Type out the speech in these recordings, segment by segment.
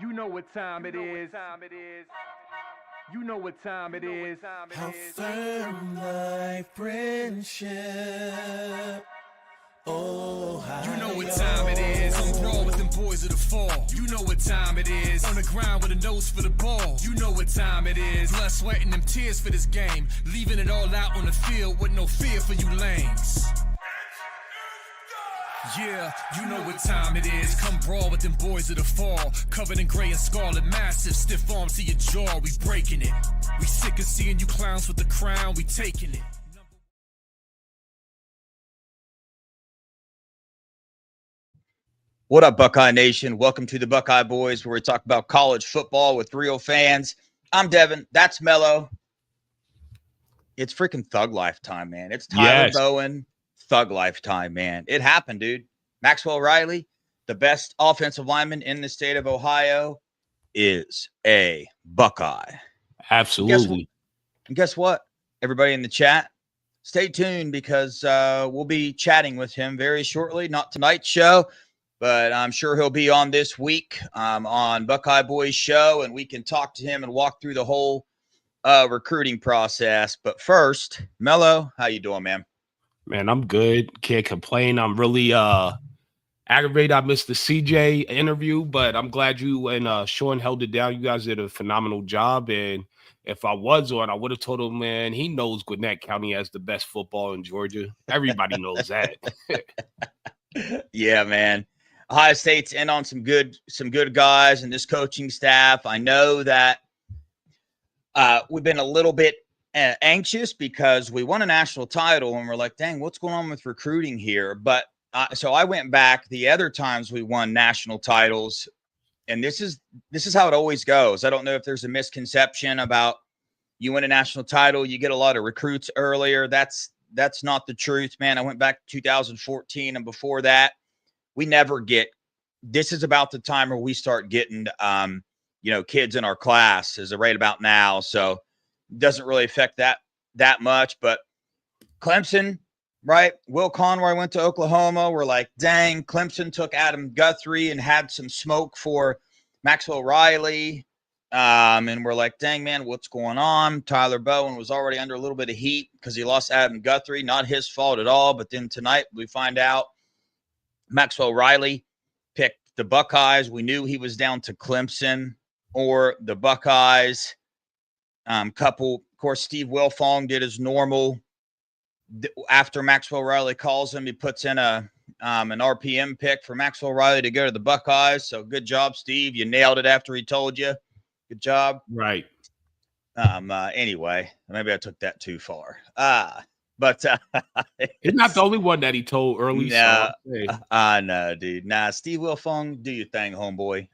You know what time it is. You know what time it is. How firm thy friendship. Oh, you know what time it is. On brawl with them boys of the fall. You know what time it is. On the ground with a nose for the ball. You know what time it is. Blood, sweat, and them tears for this game. Leaving it all out on the field with no fear for you lames. Yeah, you know what time it is. Come brawl with them boys of the fall. Covered in gray and scarlet, massive, stiff arms to your jaw. We breaking it. We sick of seeing you clowns with the crown. We taking it. What up, Buckeye Nation? Welcome to the Buckeye Boys, where we talk about college football with real fans. I'm Devin. That's Mello. It's freaking Thug Life time, man. It's Tyler Bowen, Thug Life time, man. It happened, dude. Maxwell Riley, the best offensive lineman in the state of Ohio, is a Buckeye. Absolutely. And guess what? Everybody in the chat, stay tuned because we'll be chatting with him very shortly. Not tonight's show, but I'm sure he'll be on this week on Buckeye Boys show, and we can talk to him and walk through the whole recruiting process. But first, Mello, how you doing, man? Man, I'm good. Can't complain. I'm really aggravated I missed the CJ interview, but I'm glad you and Sean held it down. You guys did a phenomenal job. And if I was on, I would have told him, man, he knows Gwinnett County has the best football in Georgia. Everybody knows that. Yeah, man. Ohio State's in on some good guys and this coaching staff. I know that we've been a little bit anxious because we won a national title and we're like, dang, what's going on with recruiting here? But so I went back the other times we won national titles, and this is how it always goes. I don't know if there's a misconception about you win a national title, you get a lot of recruits earlier. That's not the truth, man. I went back to 2014, and before that, we never get. This is about the time where we start getting, kids in our class is right about now. So it doesn't really affect that much. But Clemson, right? Will Conroy went to Oklahoma. We're like, dang, Clemson took Adam Guthrie and had some smoke for Maxwell Riley. And we're like, dang, man, what's going on? Tyler Bowen was already under a little bit of heat because he lost Adam Guthrie. Not his fault at all. But then tonight we find out Maxwell Riley picked the Buckeyes. We knew he was down to Clemson or the Buckeyes. Of course, Steve Wilfong did his normal. After Maxwell Riley calls him, he puts in an RPM pick for Maxwell Riley to go to the Buckeyes. So good job, Steve. You nailed it after he told you. Good job. Right. Anyway, maybe I took that too far. But he's not the only one that he told early. No, no, dude. Nah, Steve Wilfong, do your thing, homeboy.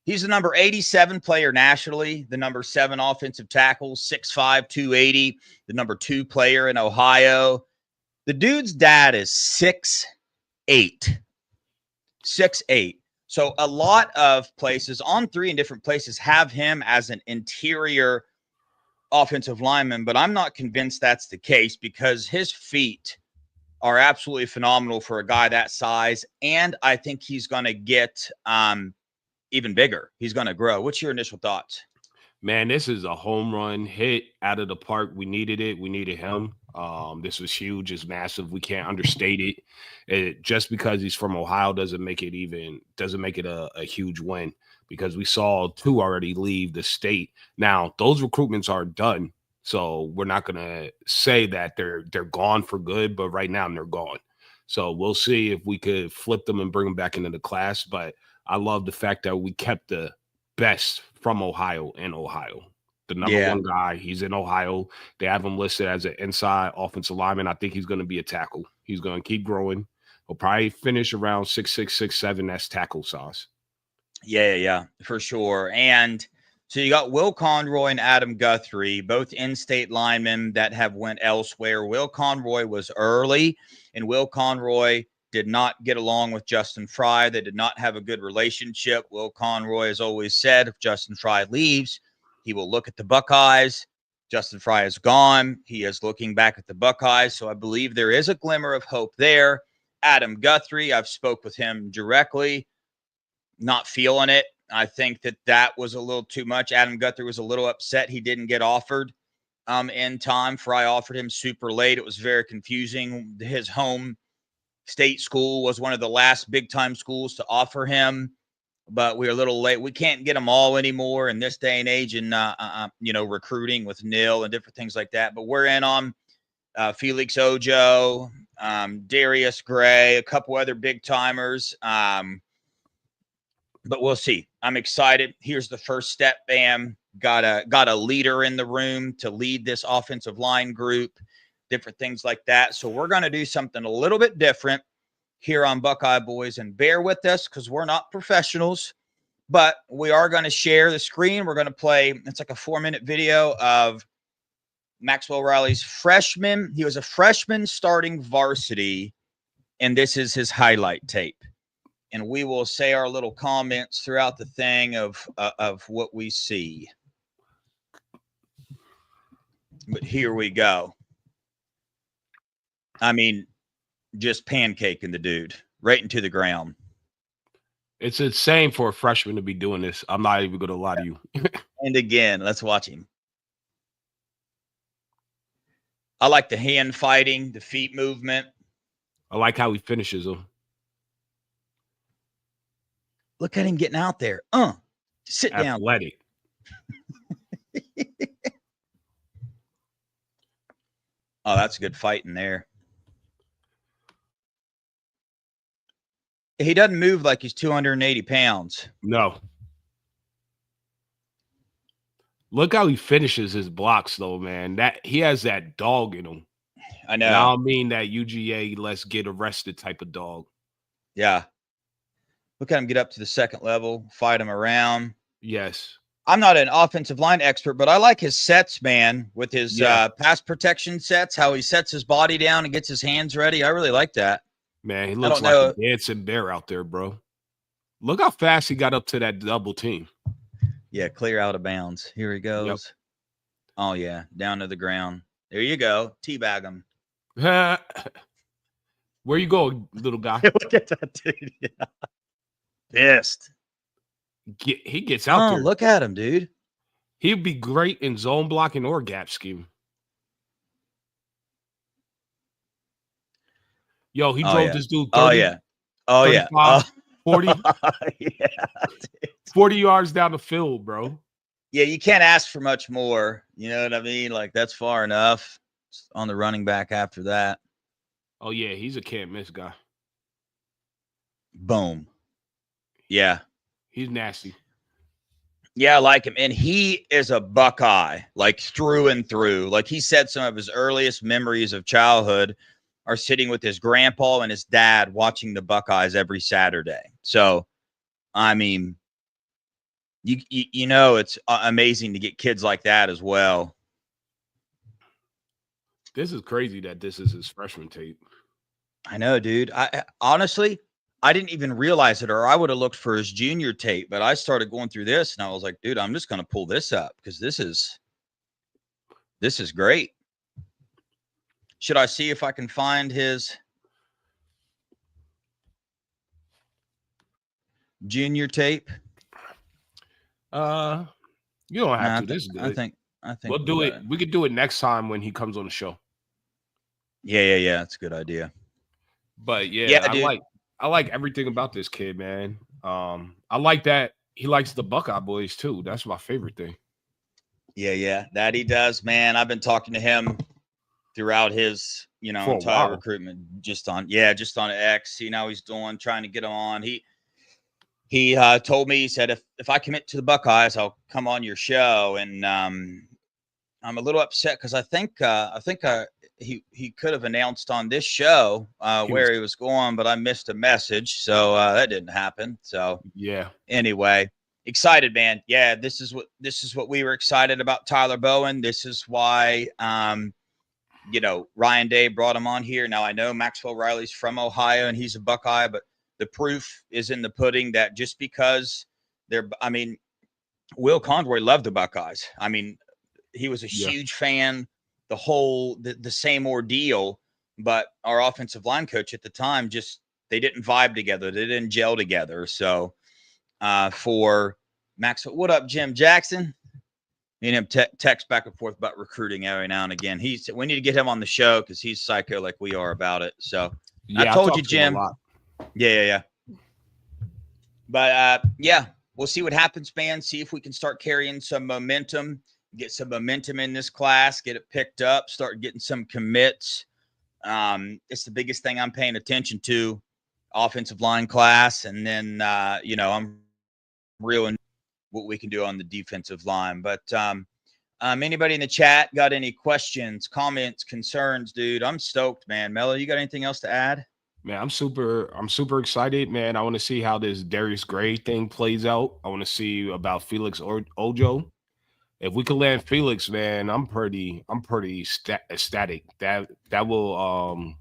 He's the number 87 player nationally, the number 7 offensive tackle, 6'5", 280, the number 2 player in Ohio. The dude's dad is 6'8". 6'8". So a lot of places, On Three in different places, have him as an interior offensive lineman, but I'm not convinced that's the case because his feet are absolutely phenomenal for a guy that size, and I think he's going to get even bigger. He's going to grow. What's your initial thoughts? Man, this is a home run hit out of the park. We needed it. We needed him. This was huge. It's massive. We can't understate it. Just because he's from Ohio doesn't make it a huge win, because we saw 2 already leave the state. Now, those recruitments are done, so we're not going to say that they're gone for good, but right now they're gone. So we'll see if we could flip them and bring them back into the class. But I love the fact that we kept the best from Ohio in Ohio. The number 1 guy, he's in Ohio. They have him listed as an inside offensive lineman. I think he's going to be a tackle. He's going to keep growing. He'll probably finish around 6'6", 6'7". That's tackle size. Yeah, for sure. And so you got Will Conroy and Adam Guthrie, both in-state linemen that have went elsewhere. Will Conroy was early, and Will Conroy did not get along with Justin Fry. They did not have a good relationship. Will Conroy has always said if Justin Fry leaves, he will look at the Buckeyes. Justin Fry is gone. He is looking back at the Buckeyes. So I believe there is a glimmer of hope there. Adam Guthrie, I've spoke with him directly. Not feeling it. I think that was a little too much. Adam Guthrie was a little upset he didn't get offered in time. Fry offered him super late. It was very confusing. His home state school was one of the last big-time schools to offer him, but we were a little late. We can't get them all anymore in this day and age in, recruiting with NIL and different things like that. But we're in on Felix Ojo, Darius Gray, a couple other big-timers. But we'll see. I'm excited. Here's the first step, Bam. Got a leader in the room to lead this offensive line group, different things like that. So we're going to do something a little bit different here on Buckeye Boys, and bear with us because we're not professionals, but we are going to share the screen. We're going to play, it's like a 4-minute video of Maxwell Riley's freshman. He was a freshman starting varsity, and this is his highlight tape. And we will say our little comments throughout the thing of what we see. But here we go. I mean, just pancaking the dude right into the ground. It's insane for a freshman to be doing this. I'm not even going to lie to you. And again, let's watch him. I like the hand fighting, the feet movement. I like how he finishes them. Look at him getting out there. Sit down. Athletic. Oh, that's a good fight in there. He doesn't move like he's 280 pounds. No. Look how he finishes his blocks, though, man. That he has that dog in him. I know. And I don't mean that UGA let's get arrested type of dog. Yeah. Look at him get up to the second level, fight him around. Yes. I'm not an offensive line expert, but I like his sets, man, with his pass protection sets, how he sets his body down and gets his hands ready. I really like that. Man, he looks like a dancing bear out there, bro. Look how fast he got up to that double team. Yeah, clear out of bounds. Here he goes. Yep. Oh, yeah, down to the ground. There you go. Teabag him. Where you going, little guy? Look at that dude. Yeah. Pissed. He gets out there. Look at him, dude. He'd be great in zone blocking or gap scheme. Yo, he drove this dude 30, 40, 40 yards down the field, bro. Yeah, you can't ask for much more. You know what I mean? Like, that's far enough on the running back after that. Oh, yeah, he's a can't-miss guy. Boom. Yeah. He's nasty. Yeah, I like him. And he is a Buckeye, like through and through. Like he said, some of his earliest memories of childhood are sitting with his grandpa and his dad watching the Buckeyes every Saturday. So, I mean, you know, it's amazing to get kids like that as well. This is crazy that this is his freshman tape. I know, dude. I honestly, I didn't even realize it, or I would have looked for his junior tape, but I started going through this and I was like, dude, I'm just going to pull this up because this is great. Should I see if I can find his junior tape? You don't have to. This is good. I think we'll do it. We could do it next time when he comes on the show. Yeah. That's a good idea. But yeah, I like everything about this kid, man. I like that he likes the Buckeye Boys too. That's my favorite thing. Yeah, that he does, man. I've been talking to him throughout his, entire recruitment, just on X, see how he's doing, trying to get him on. He told me, he said, if I commit to the Buckeyes, I'll come on your show. And I'm a little upset because I think he could have announced on this show where he was going, but I missed a message, so that didn't happen. So yeah. Anyway, excited, man. Yeah, this is what we were excited about Tyler Bowen. This is why Ryan Day brought him on here. Now I know Maxwell Riley's from Ohio and he's a Buckeye, but the proof is in the pudding that just because Will Conroy loved the Buckeyes. I mean, he was a huge fan. The same ordeal, but our offensive line coach at the time they didn't vibe together. They didn't gel together. So for Maxwell. What up, Jim Jackson? Me and him text back and forth about recruiting every now and again. We need to get him on the show because he's psycho like we are about it. So Yeah, I told you, talked to him Jim. a lot. Yeah. But yeah, we'll see what happens, man. See if we can start carrying some momentum, get some momentum in this class, get it picked up, start getting some commits. It's the biggest thing I'm paying attention to, offensive line class. And then, I'm reeling what we can do on the defensive line. But anybody in the chat got any questions, comments, concerns, dude? I'm stoked, man. Mello, you got anything else to add? Man, I'm super excited, man. I want to see how this Darius Gray thing plays out. I want to see about Felix Ojo. If we can land Felix, man, I'm pretty ecstatic. That will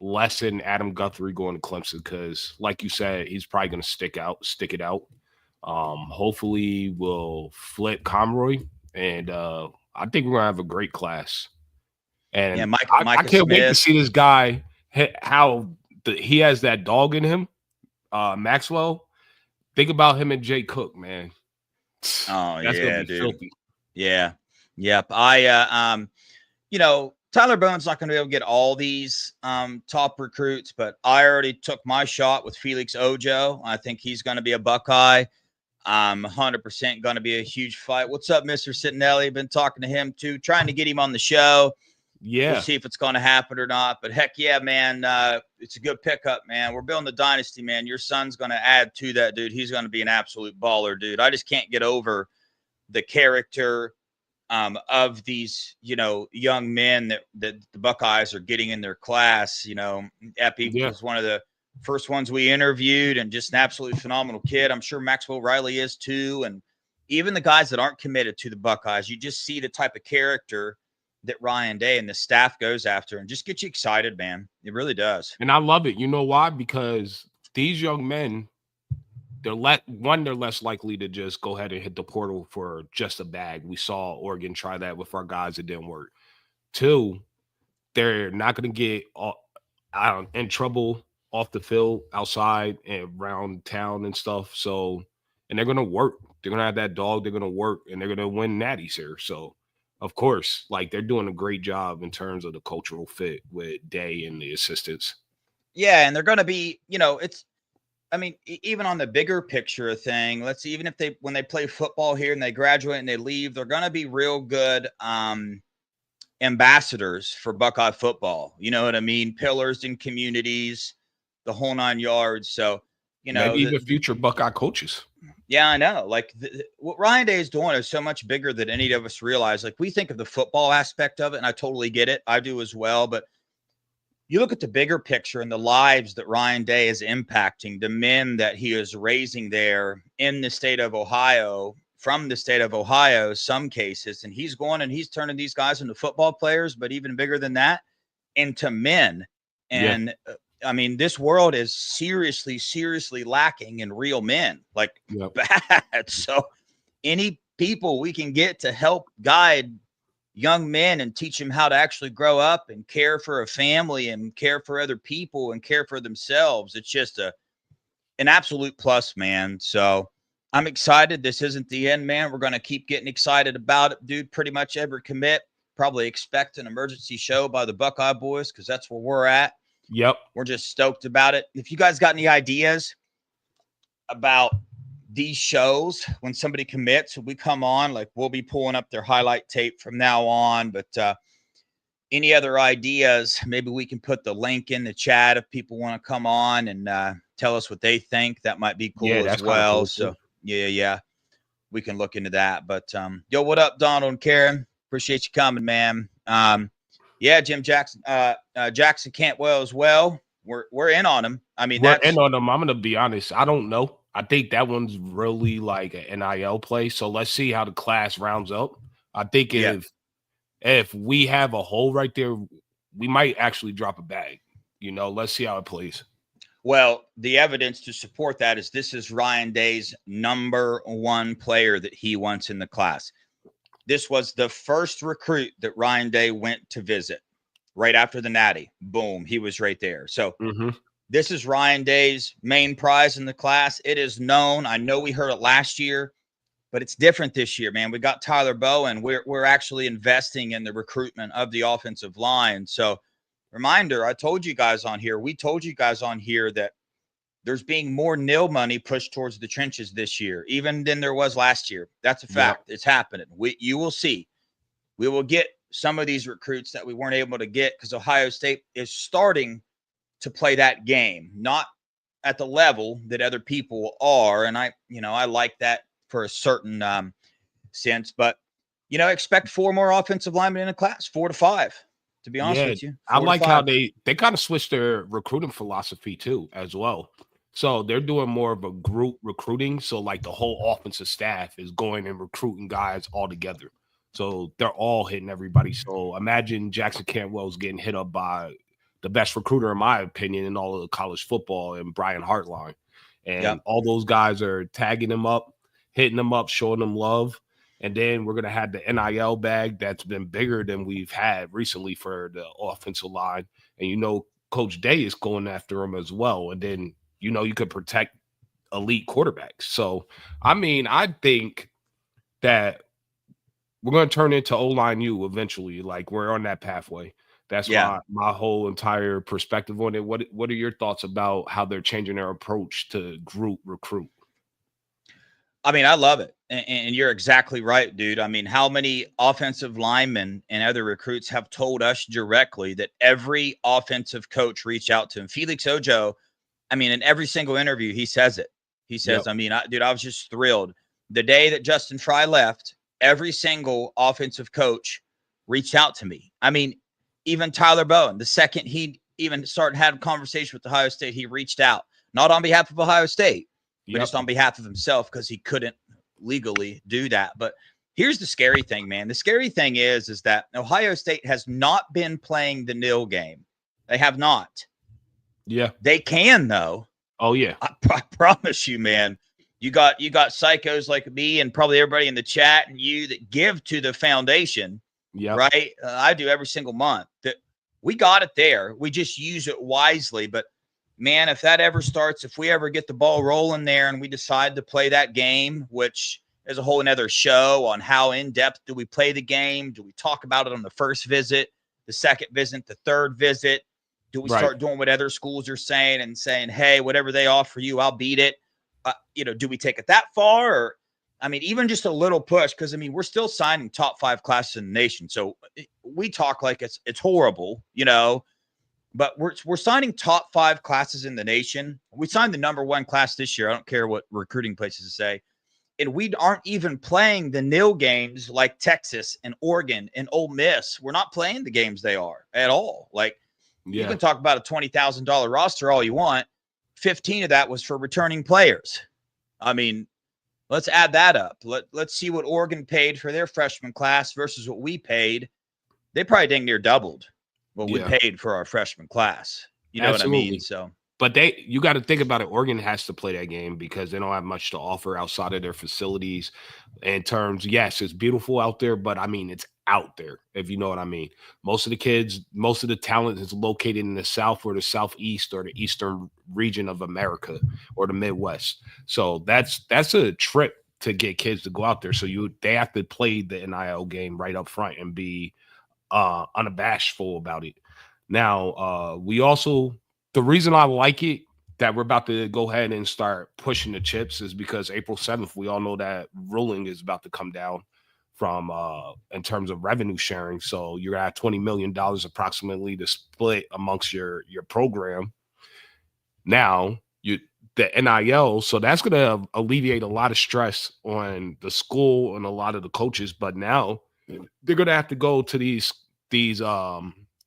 lessen Adam Guthrie going to Clemson because, like you said, he's probably going to stick it out. Hopefully, we'll flip Conroy, and I think we're gonna have a great class. And yeah, I can't wait to see this guy how he has that dog in him. Maxwell, think about him and Jay Cook, man. Oh, that's yeah, gonna be dude. filthy. Yeah. Yep. Tyler Bowen's not going to be able to get all these top recruits, but I already took my shot with Felix Ojo. I think he's going to be a Buckeye. 100% going to be a huge fight. What's up, Mr. Citinelli? Been talking to him too, trying to get him on the show. Yeah. We'll see if it's going to happen or not. But heck yeah, man. It's a good pickup, man. We're building the dynasty, man. Your son's going to add to that, dude. He's going to be an absolute baller, dude. I just can't get over the character of these, young men that the Buckeyes are getting in their class. Epi was one of the first ones we interviewed and just an absolutely phenomenal kid. I'm sure Maxwell Riley is too. And even the guys that aren't committed to the Buckeyes, you just see the type of character that Ryan Day and the staff goes after and just gets you excited, man. It really does. And I love it. You know why? Because these young men, they're less likely to just go ahead and hit the portal for just a bag. We saw Oregon try that with our guys. It didn't work. 2, they're not going to get in trouble off the field, outside and around town and stuff. So, and they're going to work. They're going to have that dog. They're going to work, and they're going to win natties here. So, of course, they're doing a great job in terms of the cultural fit with Day and the assistants. Yeah, and they're going to be, even on the bigger picture of thing, when they play football here and they graduate and they leave, they're going to be real good ambassadors for Buckeye football. You know what I mean? Pillars in communities, the whole 9 yards. So, maybe the future Buckeye coaches. Yeah, I know. What Ryan Day is doing is so much bigger than any of us realize. We think of the football aspect of it, and I totally get it. I do as well. But you look at the bigger picture and the lives that Ryan Day is impacting, the men that he is raising there in the state of Ohio, from the state of Ohio, some cases, and he's going and he's turning these guys into football players, but even bigger than that, into men. And this world is seriously lacking in real men, bad. So any people we can get to help guide young men and teach them how to actually grow up and care for a family and care for other people and care for themselves, it's just an absolute plus, man. So I'm excited. This isn't the end, man. We're going to keep getting excited about it, dude. Pretty much every commit, probably expect an emergency show by the Buckeye boys because that's where we're at. Yep. We're just stoked about it. If you guys got any ideas about these shows, when somebody commits, we come on, we'll be pulling up their highlight tape from now on. But any other ideas, maybe we can put the link in the chat if people want to come on and tell us what they think. That might be cool as well. Cool, so yeah, we can look into that. But yo, what up, Donald and Karen? Appreciate you coming, man. Yeah, Jim Jackson, Jackson Cantwell as well. We're in on him. We're in on him. I'm gonna be honest. I don't know. I think that one's really like an NIL play. So let's see how the class rounds up. I think if we have a hole right there, we might actually drop a bag. Let's see how it plays. Well, the evidence to support that is this is Ryan Day's number 1 player that he wants in the class. This was the first recruit that Ryan Day went to visit right after the Natty. Boom, he was right there. So This is Ryan Day's main prize in the class. It is known. I know we heard it last year, but it's different this year, man. We got Tyler Bowen. We're actually investing in the recruitment of the offensive line. So, reminder, we told you guys on here that there's being more nil money pushed towards the trenches this year, even than there was last year. That's a fact. Yep. It's happening. You will see. We will get some of these recruits that we weren't able to get because Ohio State is starting to play that game, not at the level that other people are. And I like that for a certain sense, but expect 4 more offensive linemen in a class, 4 to 5, to be honest with you. I like how they kind of switched their recruiting philosophy too, as well. So they're doing more of a group recruiting. So like the whole offensive staff is going and recruiting guys all together. So they're all hitting everybody. So imagine Jackson Cantwell's getting hit up by the best recruiter, in my opinion, in all of college football, and Brian Hartline. And all those guys are tagging him up, hitting them up, showing them love. And then we're going to have the NIL bag that's been bigger than we've had recently for the offensive line. And, Coach Day is going after him as well. And then, you could protect elite quarterbacks. So, I think that we're going to turn into O-line U eventually. Like, we're on that pathway. That's my whole entire perspective on it. What are your thoughts about how they're changing their approach to group recruit? I love it. And you're exactly right, dude. How many offensive linemen and other recruits have told us directly that every offensive coach reached out to him? Felix Ojo, in every single interview, he says it. He says, I was just thrilled. The day that Justin Fry left, every single offensive coach reached out to me. Even Tyler Bowen, the second he even started having a conversation with Ohio State, he reached out, not on behalf of Ohio State, but just on behalf of himself, because he couldn't legally do that. But here's the scary thing, man. The scary thing is that Ohio State has not been playing the nil game. They have not. Yeah. They can, though. Oh, yeah. I promise you, man. You got psychos like me and probably everybody in the chat and you that give to the foundation. Yeah. Right. I do every single month. That we got it there. We just use it wisely. But man, if that ever starts, if we ever get the ball rolling there and we decide to play that game, which is a whole another show on how in depth do we play the game? Do we talk about it on the first visit, the second visit, the third visit? Do we start doing what other schools are saying and saying, hey, whatever they offer you, I'll beat it? Do we take it that far? Or, even just a little push, because, we're still signing top 5 classes in the nation. So we talk like it's horrible, but we're signing top 5 classes in the nation. We signed the number 1 class this year. I don't care what recruiting places say. And we aren't even playing the nil games like Texas and Oregon and Ole Miss. We're not playing the games they are at all. You can talk about a $20,000 roster all you want. 15 of that was for returning players. Let's add that up. Let's see what Oregon paid for their freshman class versus what we paid. They probably dang near doubled what we paid for our freshman class. You know what I mean? So, but you got to think about it. Oregon has to play that game because they don't have much to offer outside of their facilities. In terms, yes, it's beautiful out there, but it's out there, if you know what I mean. Most of the kids, most of the talent is located in the South or the Southeast or the Eastern region of America or the Midwest. So that's a trip to get kids to go out there. So they have to play the NIL game right up front and be unabashedful about it. Now, the reason I like it, that we're about to go ahead and start pushing the chips, is because April 7th, we all know that ruling is about to come down from in terms of revenue sharing. So you're at $20 million approximately to split amongst your program. Now the NIL, so that's going to alleviate a lot of stress on the school and a lot of the coaches. But now they're going to have to go to these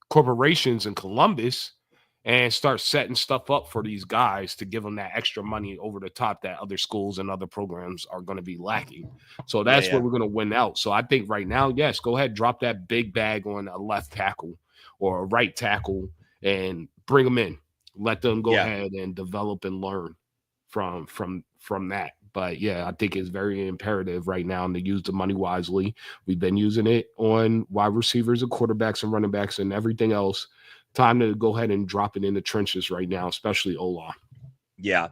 corporations in Columbus and start setting stuff up for these guys to give them that extra money over the top that other schools and other programs are going to be lacking. So that's where we're going to win out. So I think right now, yes, go ahead, drop that big bag on a left tackle or a right tackle and bring them in. Let them go ahead and develop and learn from that. But yeah, I think it's very imperative right now to use the money wisely. We've been using it on wide receivers and quarterbacks and running backs and everything else time to go ahead and drop it in the trenches right now, especially Ola. Yeah.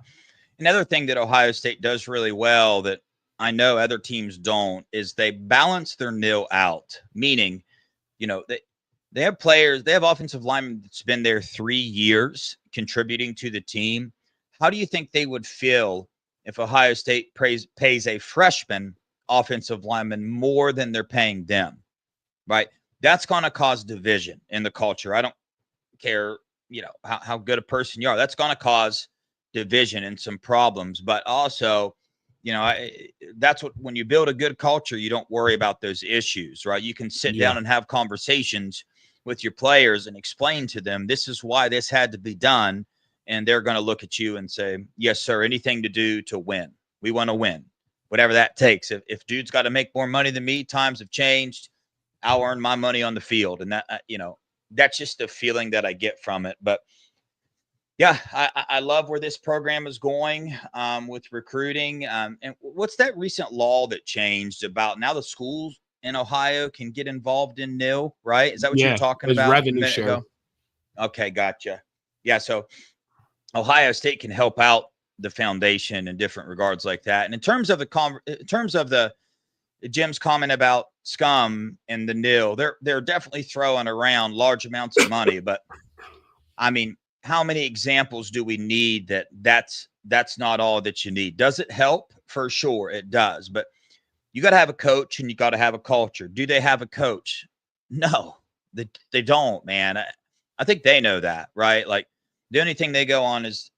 Another thing that Ohio State does really well that I know other teams don't is they balance their nil out, meaning, they have players, they have offensive linemen that's been there 3 years contributing to the team. How do you think they would feel if Ohio State pays a freshman offensive lineman more than they're paying them, right? That's going to cause division in the culture. I don't care, how good a person you are. That's going to cause division and some problems, but also, that's what, when you build a good culture, you don't worry about those issues, right? You can sit down and have conversations with your players and explain to them, this is why this had to be done. And they're going to look at you and say, yes, sir, anything to do to win. We want to win, whatever that takes. If dude's got to make more money than me, times have changed. I'll earn my money on the field. And that, that's just the feeling that I get from it. But yeah, I love where this program is going with recruiting. And what's that recent law that changed about now the schools in Ohio can get involved in nil, right? Is that what you're talking about? Revenue share. Okay, gotcha. Yeah, so Ohio State can help out the foundation in different regards like that. And in terms of the Jim's comment about scum and the nil, they're definitely throwing around large amounts of money, but I mean, how many examples do we need that's not all that you need? Does it help? For sure it does, but you got to have a coach and you got to have a culture. Do they have a coach? No, they don't, man. I think they know that, right? Like the only thing they go on is,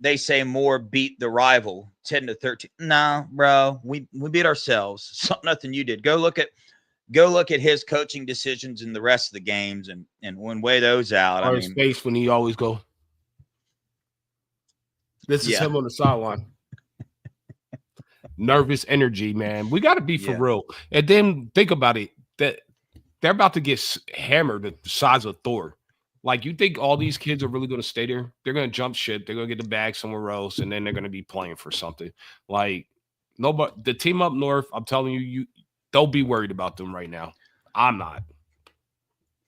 they say more beat the rival 10-13. No, bro, we beat ourselves. Something nothing you did. Go look at his coaching decisions in the rest of the games and weigh those out. Or his face when he always go. This is him on the sideline. Nervous energy, man. We got to be for real. And then think about it, that they're about to get hammered at the size of Thor. Like, you think all these kids are really going to stay there? They're going to jump ship. They're going to get the bag somewhere else, and then they're going to be playing for something. Like, nobody, the team up north, I'm telling you, don't be worried about them right now. I'm not.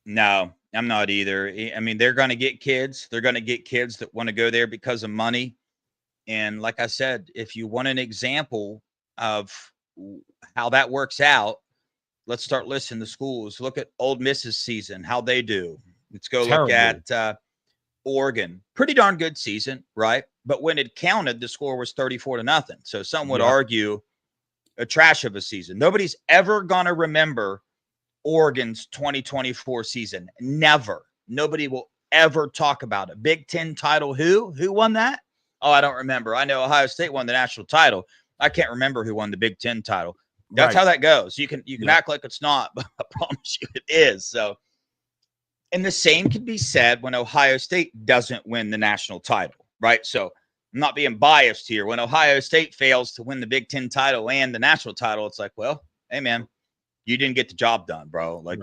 No, I'm not either. They're going to get kids. They're going to get kids that want to go there because of money. And like I said, if you want an example of how that works out, let's start listing the schools. Look at Ole Miss's season, how they do. Let's go look at Oregon. Pretty darn good season, right? But when it counted, the score was 34-0. So some would argue a trash of a season. Nobody's ever going to remember Oregon's 2024 season. Never. Nobody will ever talk about it. Big Ten title, who? Who won that? Oh, I don't remember. I know Ohio State won the national title. I can't remember who won the Big Ten title. That's how that goes. You can act like it's not, but I promise you it is. So, and the same can be said when Ohio State doesn't win the national title, right? So I'm not being biased here. When Ohio State fails to win the Big Ten title and the national title, it's like, well, hey man, you didn't get the job done, bro. Like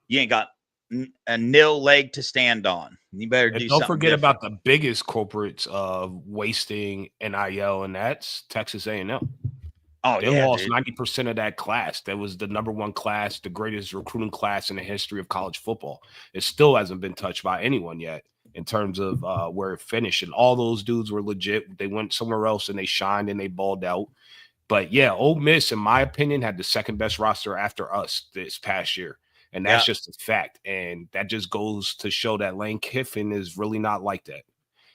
you ain't got a nil leg to stand on. You better do something. Don't forget about the biggest culprits of wasting NIL, and that's Texas A&M. Oh, they lost 90% of that class. That was the #1 class, the greatest recruiting class in the history of college football. It still hasn't been touched by anyone yet in terms of where it finished. And all those dudes were legit. They went somewhere else and they shined and they balled out. But yeah, Ole Miss, in my opinion, had the second best roster after us this past year. And that's just a fact. And that just goes to show that Lane Kiffin is really not like that.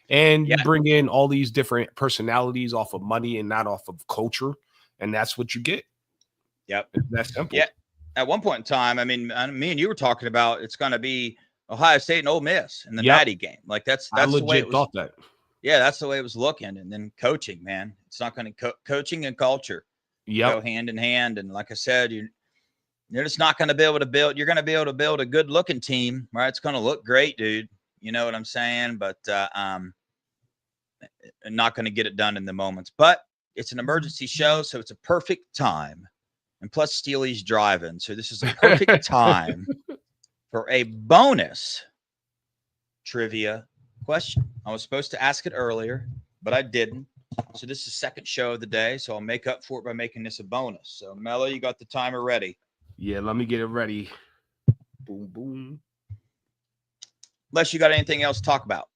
And you bring in all these different personalities off of money and not off of culture. And that's what you get. Yep. That's simple. Yeah. At one point in time, me and you were talking about it's going to be Ohio State and Ole Miss in the Natty game. Like that's I the way it legit thought that. Yeah, that's the way it was looking. And then coaching, man. It's not going to coaching and culture go hand in hand. And like I said, you're just not going to be able to build. You're going to be able to build a good looking team, right? It's going to look great, dude. You know what I'm saying? But not going to get it done in the moments. But it's an emergency show, so it's a perfect time. And plus, Steely's driving, so this is a perfect time for a bonus trivia question. I was supposed to ask it earlier, but I didn't. So this is the second show of the day, so I'll make up for it by making this a bonus. So, Mello, you got the timer ready? Yeah, let me get it ready. Boom, boom. unless you got anything else to talk about.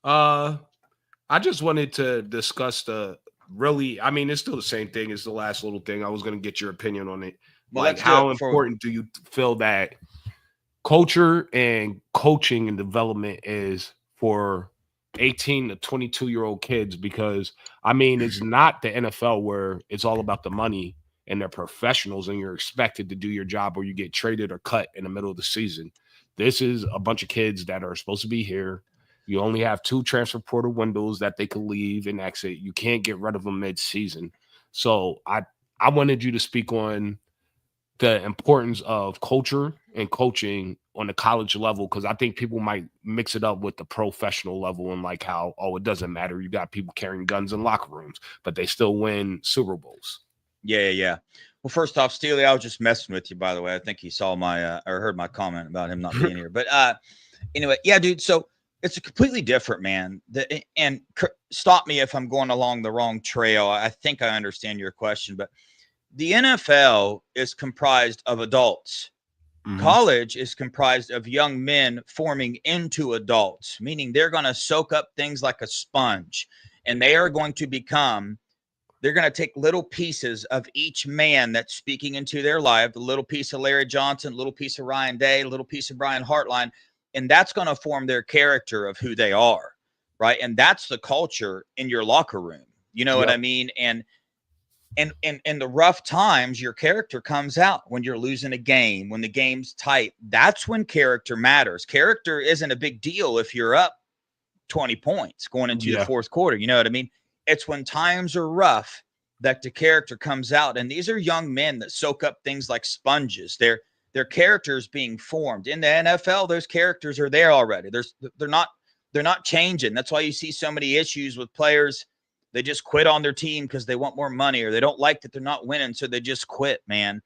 I just wanted to discuss it's still the same thing as the last little thing. I was going to get your opinion on it. Well, like, how important do you feel that culture and coaching and development is for 18 to 22-year-old kids? Because, it's not the NFL where it's all about the money and they're professionals and you're expected to do your job or you get traded or cut in the middle of the season. This is a bunch of kids that are supposed to be here. You only have 2 transfer portal windows that they could leave and exit. You can't get rid of them mid-season. So I wanted you to speak on the importance of culture and coaching on the college level, because I think people might mix it up with the professional level and like how, it doesn't matter. You got people carrying guns in locker rooms, but they still win Super Bowls. Yeah. Well, first off, Steely, I was just messing with you, by the way. I think he saw my or heard my comment about him not being here. But anyway, yeah, dude. So it's a completely different, man. And stop me if I'm going along the wrong trail. I think I understand your question, but the NFL is comprised of adults. Mm-hmm. College is comprised of young men forming into adults, meaning they're going to soak up things like a sponge, and they are going to they're going to take little pieces of each man that's speaking into their life, a little piece of Larry Johnson, a little piece of Ryan Day, a little piece of Brian Hartline, and that's going to form their character of who they are, right? And that's the culture in your locker room. You know what I mean? And in the rough times, your character comes out when you're losing a game, when the game's tight. That's when character matters. Character isn't a big deal if you're up 20 points going into the fourth quarter. You know what I mean? It's when times are rough that the character comes out. And these are young men that soak up things like sponges. Their characters being formed. In the NFL, those characters are there already. They're not changing. That's why you see so many issues with players. They just quit on their team because they want more money, or they don't like that they're not winning, so they just quit, man.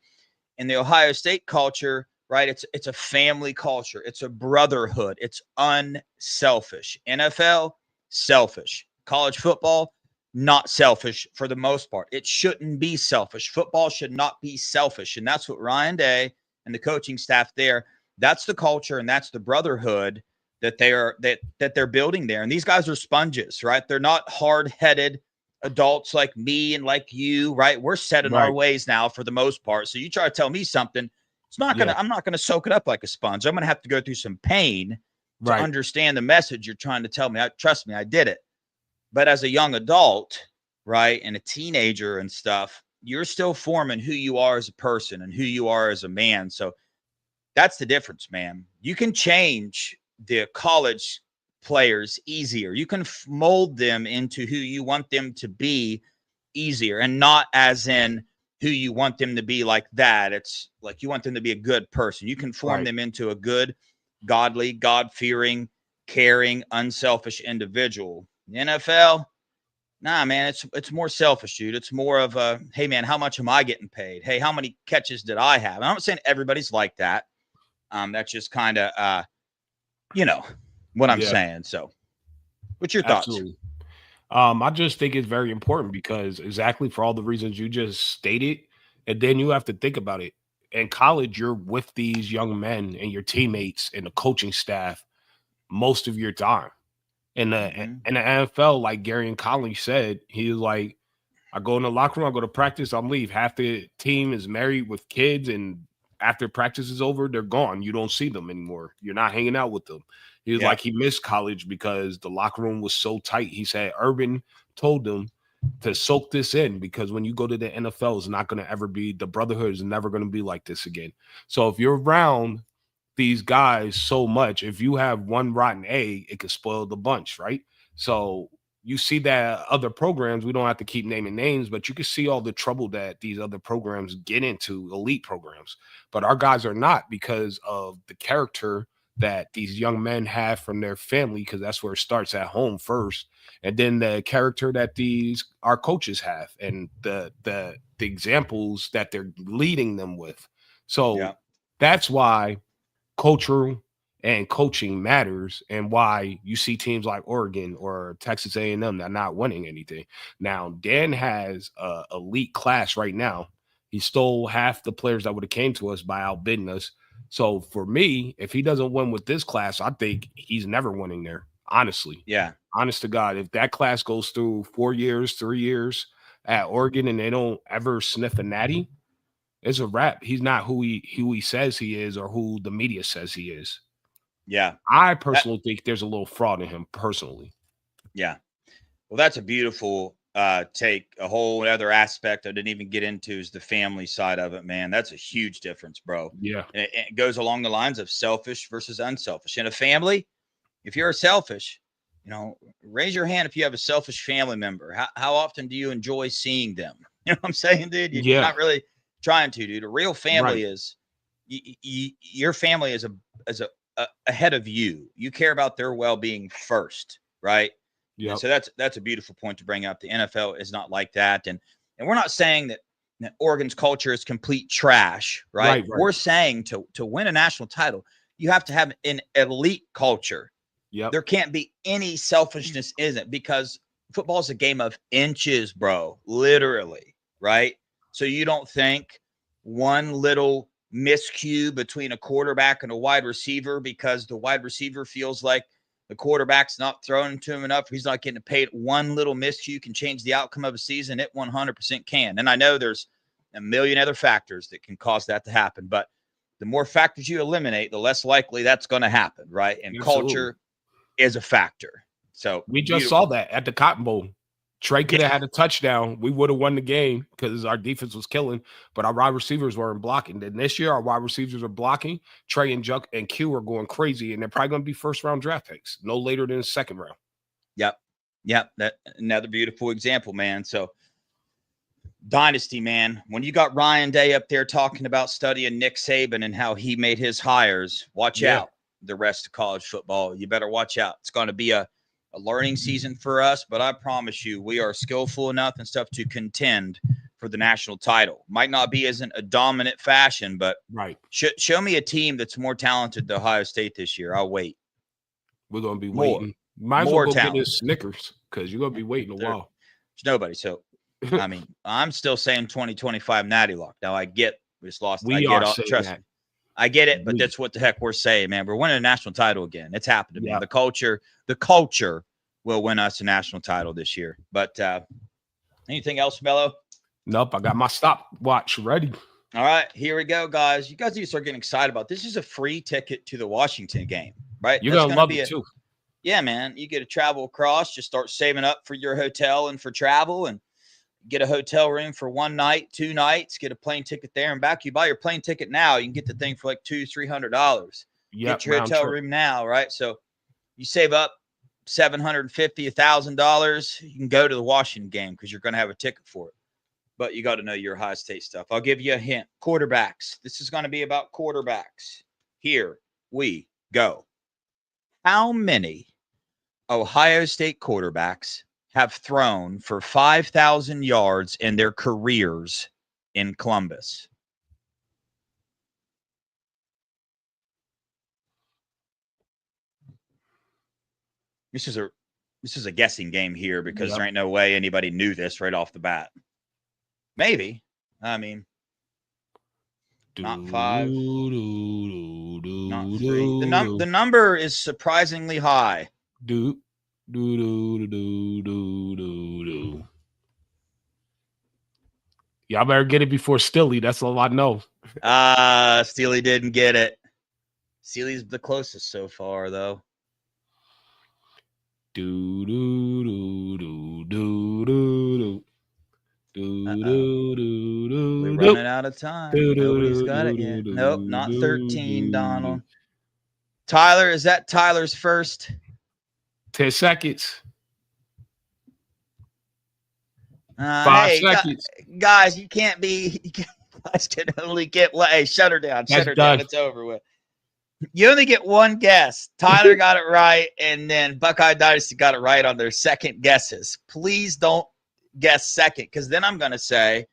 In the Ohio State culture, right, it's a family culture. It's a brotherhood. It's unselfish. NFL, selfish. College football, not selfish for the most part. It shouldn't be selfish. Football should not be selfish, and that's what Ryan Day and the coaching staff there, that's the culture and that's the brotherhood that they're building there. And these guys are sponges, right? They're not hard-headed adults like me and like you, right? We're set in our ways now for the most part. So you try to tell me something, I'm not gonna soak it up like a sponge. I'm gonna have to go through some pain to understand the message you're trying to tell me. Trust me, I did it. But as a young adult, right, and a teenager and stuff, you're still forming who you are as a person and who you are as a man. So that's the difference, man. You can change the college players easier. You can mold them into who you want them to be easier, and not as in who you want them to be like that. It's like you want them to be a good person. You can form them into a good, godly, God-fearing, caring, unselfish individual. The NFL, nah, man, it's more selfish, dude. It's more of a, hey, man, how much am I getting paid? Hey, how many catches did I have? And I'm not saying everybody's like that. That's just kind of, what I'm saying. So what's your thoughts? Absolutely. I just think it's very important because exactly for all the reasons you just stated. And then you have to think about it. In college, you're with these young men and your teammates and the coaching staff most of your time. In the NFL, like Gary and Conley said, he was like, I go in the locker room, I go to practice, I'm leave. Half the team is married with kids, and after practice is over, they're gone. You don't see them anymore. You're not hanging out with them. He was like, he missed college because the locker room was so tight. He said Urban told them to soak this in, because when you go to the NFL, it's not going to ever be, the brotherhood is never going to be like this again. So if you're around these guys so much, if you have one rotten egg, it could spoil the bunch, right? So you see that other programs, we don't have to keep naming names, but you can see all the trouble that these other programs get into, elite programs. But our guys are not, because of the character that these young men have from their family, because that's where it starts, at home first, and then the character that our coaches have, and the examples that they're leading them with. So that's why culture and coaching matters, and why you see teams like Oregon or Texas A&M that are not winning anything. Now, Dan has a elite class right now. He stole half the players that would have came to us by outbidding us. So for me, if he doesn't win with this class, I think he's never winning there. Honestly, Yeah. honest to God, if that class goes through 4 years, 3 years at Oregon and they don't ever sniff a natty, it's a wrap. He's not who he says he is or who the media says he is. Yeah. I personally think there's a little fraud in him personally. Yeah. Well, that's a beautiful take. A whole other aspect I didn't even get into is the family side of it, man. That's a huge difference, bro. Yeah. And it goes along the lines of selfish versus unselfish. In a family, if you're selfish, raise your hand if you have a selfish family member. How often do you enjoy seeing them? You know what I'm saying, dude? You're not really trying to, dude. A real family is your family is ahead of you. You care about their well-being first, right? Yeah. So that's a beautiful point to bring up. The NFL is not like that, and we're not saying that Oregon's culture is complete trash, right? We're saying to win a national title, you have to have an elite culture. Yep. There can't be any selfishness in it because football is a game of inches, bro, literally, right? So you don't think one little miscue between a quarterback and a wide receiver because the wide receiver feels like the quarterback's not throwing to him enough, he's not getting paid. One little miscue can change the outcome of a season. It 100% can. And I know there's a million other factors that can cause that to happen, but the more factors you eliminate, the less likely that's going to happen, right? And culture is a factor. So we just saw that at the Cotton Bowl. Trey could have had a touchdown. We would have won the game because our defense was killing, but our wide receivers weren't blocking. Then this year, our wide receivers are blocking. Trey and Juck and Q are going crazy, and they're probably going to be first-round draft picks, no later than the second round. Yep. That another beautiful example, man. So dynasty, man. When you got Ryan Day up there talking about studying Nick Saban and how he made his hires, watch out. The rest of college football, you better watch out. It's going to be a learning season for us, but I promise you, we are skillful enough and stuff to contend for the national title. Might not be as in a dominant fashion, but show me a team that's more talented than Ohio State this year. I'll wait. We're going to be waiting. Might as well go get his Snickers because you're going to be waiting a while. There's nobody. So, I mean, I'm still saying 2025 Natty Lock. Now, I get we just lost. Trust me. I get it, but that's what the heck we're saying, man. We're winning a national title again. It's happening, man. The culture will win us a national title this year. But anything else, Mello? Nope. I got my stopwatch ready. All right, here we go, guys. You guys need to start getting excited about this. This is a free ticket to the Washington game, right? You're gonna love it too. Yeah, man. You get to travel across. Just start saving up for your hotel and for travel, and get a hotel room for 1 night, 2 nights. Get a plane ticket there and back. You buy your plane ticket now, you can get the thing for like $200-$300. Get your hotel room now, right? So you save up $750, $1,000. You can go to the Washington game because you're going to have a ticket for it. But you got to know your Ohio State stuff. I'll give you a hint. Quarterbacks. This is going to be about quarterbacks. Here we go. How many Ohio State quarterbacks have thrown for 5,000 yards in their careers in Columbus? This is a guessing game here because there ain't no way anybody knew this right off the bat. Maybe. I mean, not 5, not 3. The number is surprisingly high. Y'all better get it before Stilly. That's all I know. Steely didn't get it. Steely's the closest so far, though. We're running out of time. Nobody's got it yet. Nope, not 13, Donald. Tyler, is that Tyler's first? 10 seconds. 5 seconds. Guys, you can't be. You guys can only get. Hey, shut her down. Shut her down. It's over with. You only get one guess. Tyler got it right, and then Buckeye Dynasty got it right on their second guesses. Please don't guess second, because then I'm going to say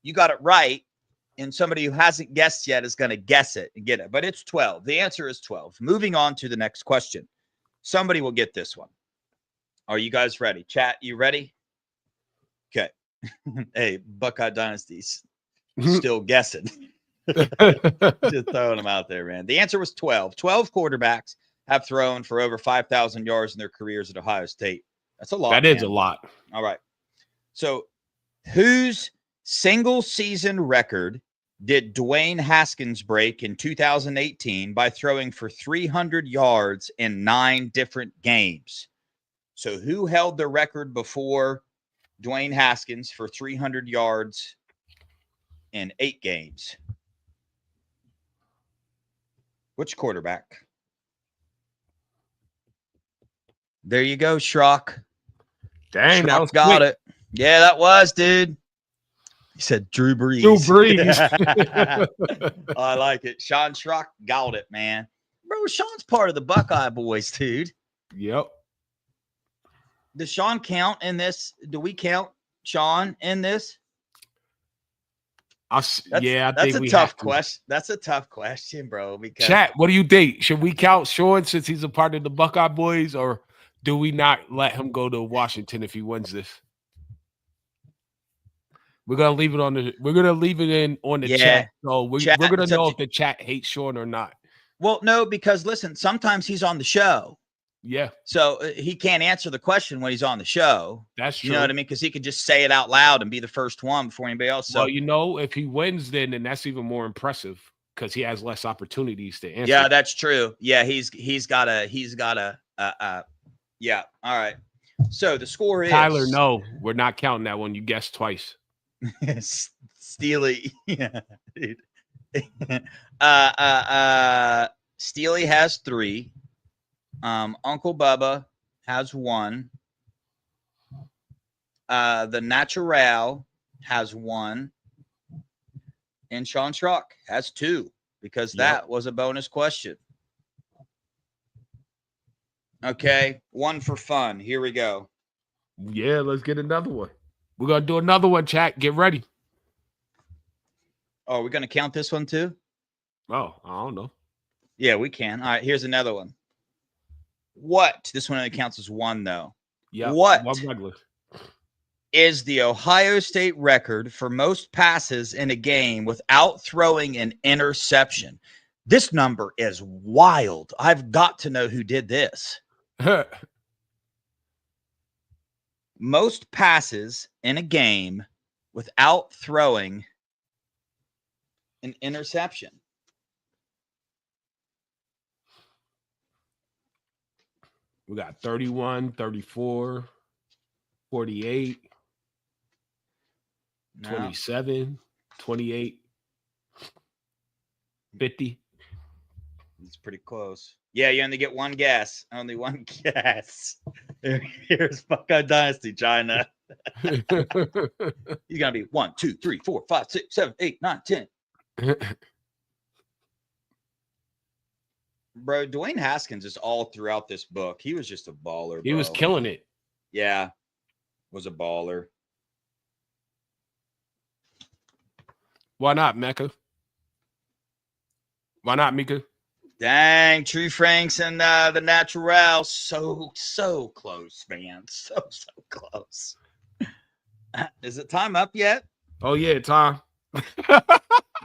you got it right, and somebody who hasn't guessed yet is going to guess it and get it. But it's 12. The answer is 12. Moving on to the next question. Somebody will get this one. Are you guys ready? Chat, you ready? Okay. Hey, Buckeye Dynasty's still guessing. Just throwing them out there, man. The answer was 12. 12 quarterbacks have thrown for over 5,000 yards in their careers at Ohio State. That's a lot. That is a lot. All right. So, whose single season record did Dwayne Haskins break in 2018 by throwing for 300 yards in 9 different games? So, who held the record before Dwayne Haskins for 300 yards in 8 games? Which quarterback? There you go, Schrock. Dang, Schrock that was got quick. it. Yeah, that was, dude. He said Drew Brees. Drew Brees. I like it. Sean Schrock got it, man. Bro, Sean's part of the Buckeye boys, dude. Yep. Does Sean count in this? Do we count Sean in this? I think a we tough have to. question. That's a tough question, bro. Because Chat, what do you think? Should we count Sean since he's a part of the Buckeye boys, or do we not let him go to Washington if he wins this? We're gonna leave it on the. We're gonna leave it in on the chat. So we're gonna know if the chat hates Sean or not. Well, no, because listen, sometimes he's on the show. Yeah. So he can't answer the question when he's on the show. That's true. You know what I mean? Because he could just say it out loud and be the first one before anybody else. So, well, if he wins, then that's even more impressive because he has less opportunities to answer. Yeah, that's true. Yeah, he's got a yeah. All right. So the score is Tyler. No, we're not counting that one. You guessed twice. Steely. Yeah, dude. Steely has 3. Uncle Bubba has 1. The Natural has 1. And Sean Schrock has 2 because that was a bonus question. Okay, 1 for fun. Here we go. Yeah, let's get another one. We're going to do another one, chat. Get ready. Oh, we're going to count this one too? Oh, I don't know. Yeah, we can. All right, here's another one. What? This one only counts as 1, though. Yeah. What one regular is the Ohio State record for most passes in a game without throwing an interception? This number is wild. I've got to know who did this. Most passes in a game without throwing an interception. We got 31, 34, 48, 27, 28, 50. It's pretty close. Yeah, you only get one guess. Only one guess. Here's Buckeye Dynasty, China. You're gonna be 1, 2, 3, 4, 5, 6, 7, 8, 9, 10. Bro, Dwayne Haskins is all throughout this book. He was just a baller. He was killing it. Yeah, was a baller. Why not, Mecca? Why not, Mika? Dang, True Franks and the Natural. So close, man. So close. Is it time up yet? Oh, yeah, time.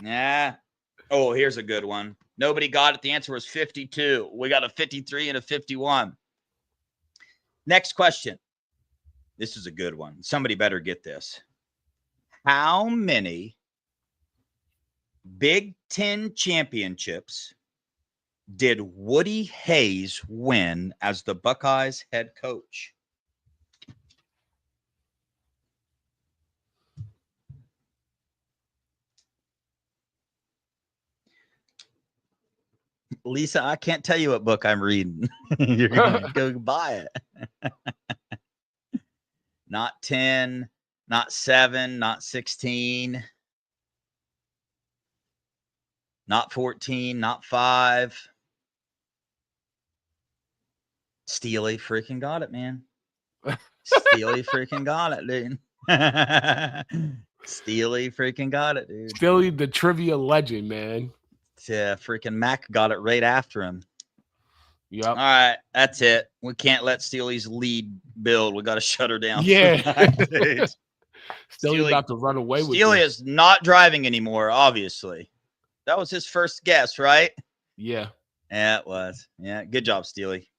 Yeah. Oh, here's a good one. Nobody got it. The answer was 52. We got a 53 and a 51. Next question. This is a good one. Somebody better get this. How many Big Ten championships did Woody Hayes win as the Buckeyes head coach? Lisa, I can't tell you what book I'm reading. You're going to go buy it. Not 10, not 7, not 16, not 14, not 5. Steely freaking got it, man. Steely freaking got it, dude. Steely freaking got it, dude. Steely, the trivia legend, man. Yeah, freaking Mac got it right after him. Yep. All right, that's it. We can't let Steely's lead build. We got to shut her down. Yeah. Steely Steely's about to run away with Steely it. is not driving anymore, obviously. That was his first guess, right? Yeah. Yeah, it was. Yeah, good job, Steely.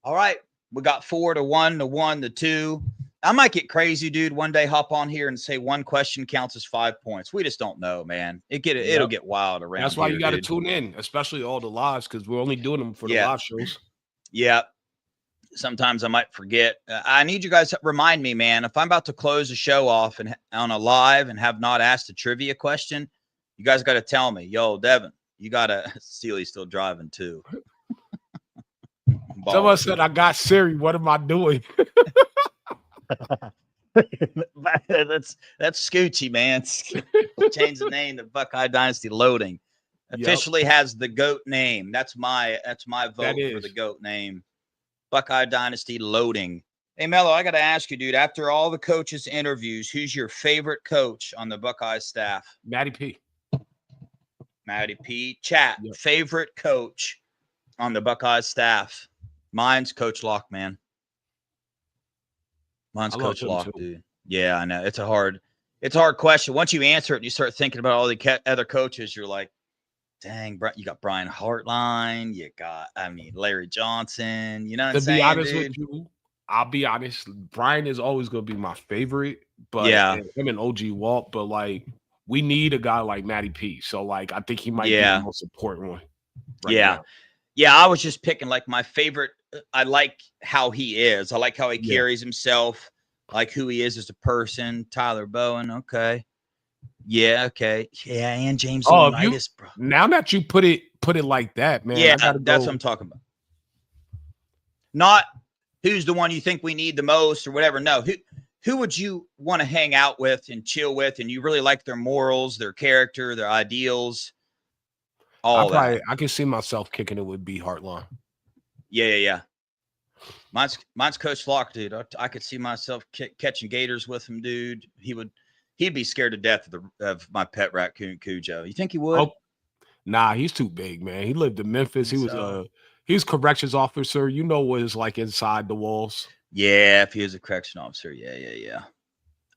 All right, we got 4 to 1 to 1 to 2. I might get crazy, dude. One day, hop on here and say one question counts as 5 points. We just don't know, man. It'll get wild around. That's why here, you got to dude. tune in, especially all the lives, because we're only doing them for the live shows. Yeah. Sometimes I might forget. I need you guys to remind me, man. If I'm about to close the show off and on a live and have not asked a trivia question, you guys got to tell me, yo, Devin, you got to. Steely's still driving too. Someone said I got Siri. What am I doing? That's Scoochie, man. Change the name to Buckeye Dynasty Loading. Officially has the GOAT name. That's my vote for the GOAT name. Buckeye Dynasty Loading. Hey, Mello, I got to ask you, dude, after all the coaches' interviews, who's your favorite coach on the Buckeye staff? Matty P. Matty P. Chat, favorite coach on the Buckeye staff? Mine's Coach Locke, man. Mine's Coach Locke, dude. Yeah, I know. It's a hard question. Once you answer it and you start thinking about all the other coaches, you're like, dang, you got Brian Hartline. You got, Larry Johnson. You know what I'm saying, To be honest dude? with you, I'll be honest. Brian is always going to be my favorite, but him and OG Walt. But like, we need a guy like Matty P. So like, I think he might be the most important one. Now. Yeah. I was just picking like my favorite. I like how he is. I like how he carries himself. I like who he is as a person. Tyler Bowen. Okay. Yeah. Okay. Yeah. And James Leonidas, bro. Now that you put it like that, man. Yeah, that's what I'm talking about. Not who's the one you think we need the most or whatever. No, who would you want to hang out with and chill with, and you really like their morals, their character, their ideals, all that. I can see myself kicking it with B Hartline. Yeah. Mine's Coach Locke, dude. I could see myself catching gators with him, dude. He'd be scared to death of my pet raccoon Cujo. You think he would? Oh, nah, he's too big, man. He lived in Memphis. He was corrections officer. You know what it's like inside the walls. Yeah, if he was a correction officer. Yeah.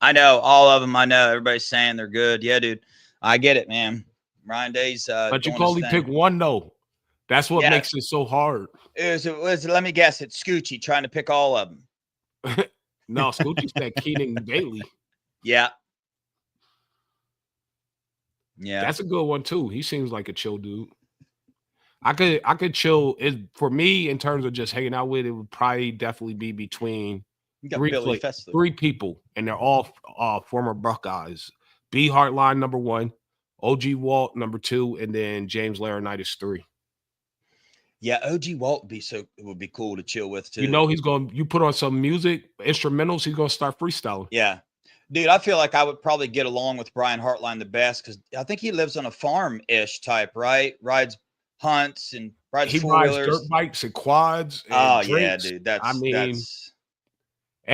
I know all of them. I know everybody's saying they're good. Yeah, dude. I get it, man. Ryan Day's but you can only pick one though. That's what makes it so hard. Let me guess, it's Scoochie trying to pick all of them. No, Scoochie said Keating Bailey. Yeah. That's a good one too. He seems like a chill dude. I could chill. For me, in terms of just hanging out with, it would probably definitely be between three people, and they're all former Buckeyes. B Hartline number 1, OG Walt number 2, and then James Laurinaitis 3. Yeah, OG Walt would be cool to chill with too. You know, you put on some music, instrumentals, he's gonna start freestyling. Yeah. Dude, I feel like I would probably get along with Brian Hartline the best because I think he lives on a farm-ish type, right? Rides hunts and rides four-wheelers. Rides dirt bikes and quads. And drinks. Yeah,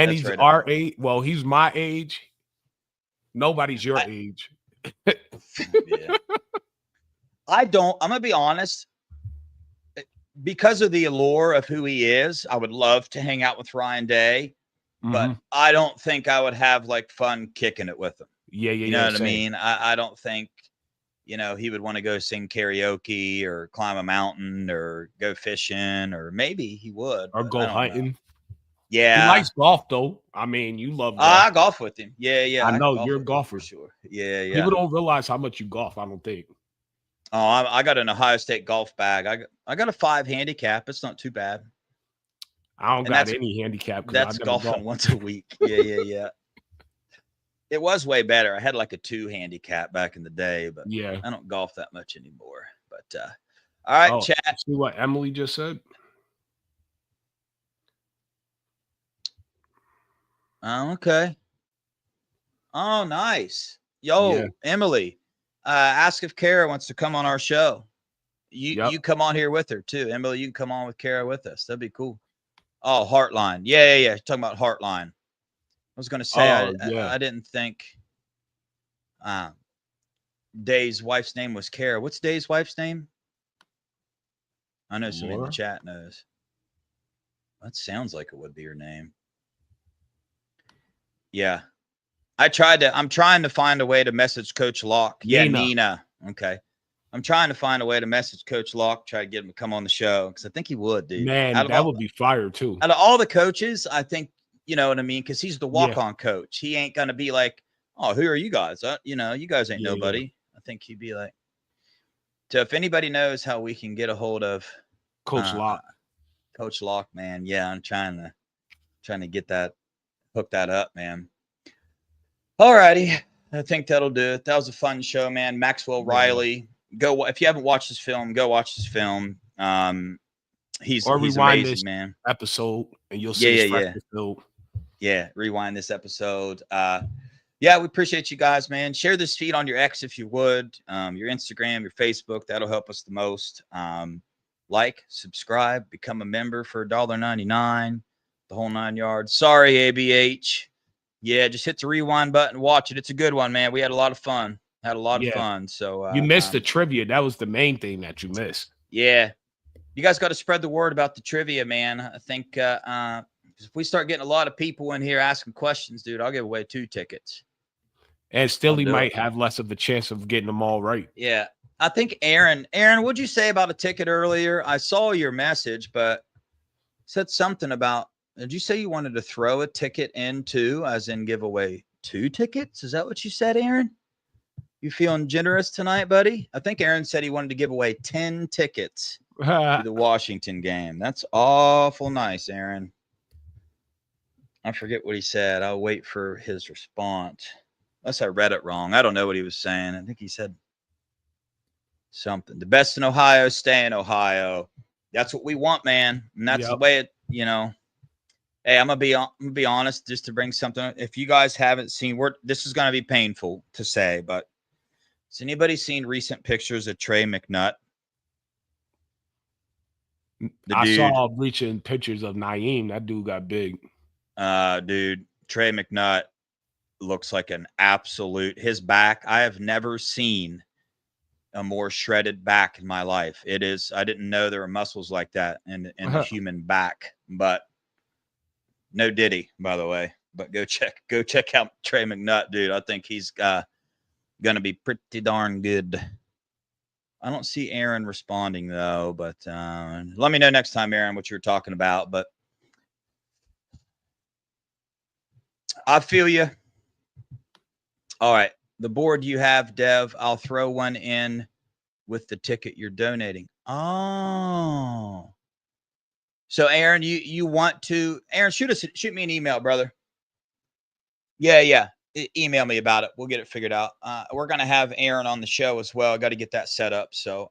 dude. He's right our age. Well, he's my age. Nobody's your age. Yeah. I'm gonna be honest. Because of the allure of who he is, I would love to hang out with Ryan Day. But I don't think I would have like fun kicking it with him. Yeah. You know what I mean? I don't think, he would want to go sing karaoke or climb a mountain or go fishing, or maybe he would. Or go hunting. Yeah. He likes golf though. I mean, you love golf. I golf with him. Yeah. I know you're a golfer. For sure. Yeah. People don't realize how much you golf, I don't think. Oh, I got an Ohio State golf bag. I got a 5 handicap. It's not too bad. I don't got any handicap. That's golfing once a week. Yeah. It was way better. I had like a 2 handicap back in the day, but I don't golf that much anymore. But all right, chat. See what Emily just said? Oh, okay. Oh, nice. Yo, Emily, ask if Kara wants to come on our show. You come on here with her too. Emily, you can come on with Kara with us. That'd be cool. Oh, Heartline. Yeah. Talking about Heartline. I was going to say, I didn't think Day's wife's name was Kara. What's Day's wife's name? I know somebody in the chat knows. That sounds like it would be her name. Yeah. I'm trying to find a way to message Coach Locke. Yeah, Nina. Okay. I'm trying to find a way to message Coach Locke, try to get him to come on the show because I think he would, dude. Man, that would be fire too. Out of all the coaches, I think, you know what I mean? Because he's the Yeah. walk-on coach. He ain't going to be like, oh, who are you guys? You know, you guys ain't Yeah. nobody. I think he'd be like, so if anybody knows how we can get a hold of Coach Locke. Coach Locke, man. Yeah, I'm trying to get that, hook that up, man. All righty. I think that'll do it. That was a fun show, man. Maxwell Riley. Go, if you haven't watched this film, go watch this film. He's rewind amazing, this man. Episode, and you'll see his episode. Yeah, rewind this episode. Yeah, we appreciate you guys, man. Share this feed on your X if you would. Your Instagram, your Facebook. That'll help us the most. Like, subscribe, become a member for $1.99. The whole 9 yards. Sorry, ABH. Yeah, just hit the rewind button, watch it. It's a good one, man. We had a lot of fun. Had a lot of fun. So you missed the trivia. That was the main thing that you missed. Yeah. You guys got to spread the word about the trivia, man. I think if we start getting a lot of people in here asking questions, dude, I'll give away 2 tickets. And still he might have less of a chance of getting them all right. Yeah. I think Aaron, what'd you say about a ticket earlier? I saw your message, but said something about, did you say you wanted to throw a ticket in too, as in give away 2 tickets? Is that what you said, Aaron? You feeling generous tonight, buddy? I think Aaron said he wanted to give away 10 tickets to the Washington game. That's awful nice, Aaron. I forget what he said. I'll wait for his response. Unless I read it wrong. I don't know what he was saying. I think he said something. The best in Ohio, stay in Ohio. That's what we want, man. And that's the way it, you know. Hey, I'm gonna be honest, just to bring something. If you guys haven't seen, this is gonna be painful to say, but has anybody seen recent pictures of Trey McNutt? I saw reaching pictures of Naeem. That dude got big. Dude, Trey McNutt looks like an absolute. His back, I have never seen a more shredded back in my life. It is. I didn't know there were muscles like that in the human back, but. No Diddy, by the way, but go check out Trey McNutt, dude. I think he's gonna be pretty darn good. I don't see Aaron responding though, but let me know next time, Aaron, what you were talking about. But I feel you. All right, the board you have, Dev. I'll throw one in with the ticket you're donating. Oh. So, Aaron, you want to, Aaron, shoot me an email, brother. Yeah. Email me about it. We'll get it figured out. We're going to have Aaron on the show as well. I got to get that set up. So,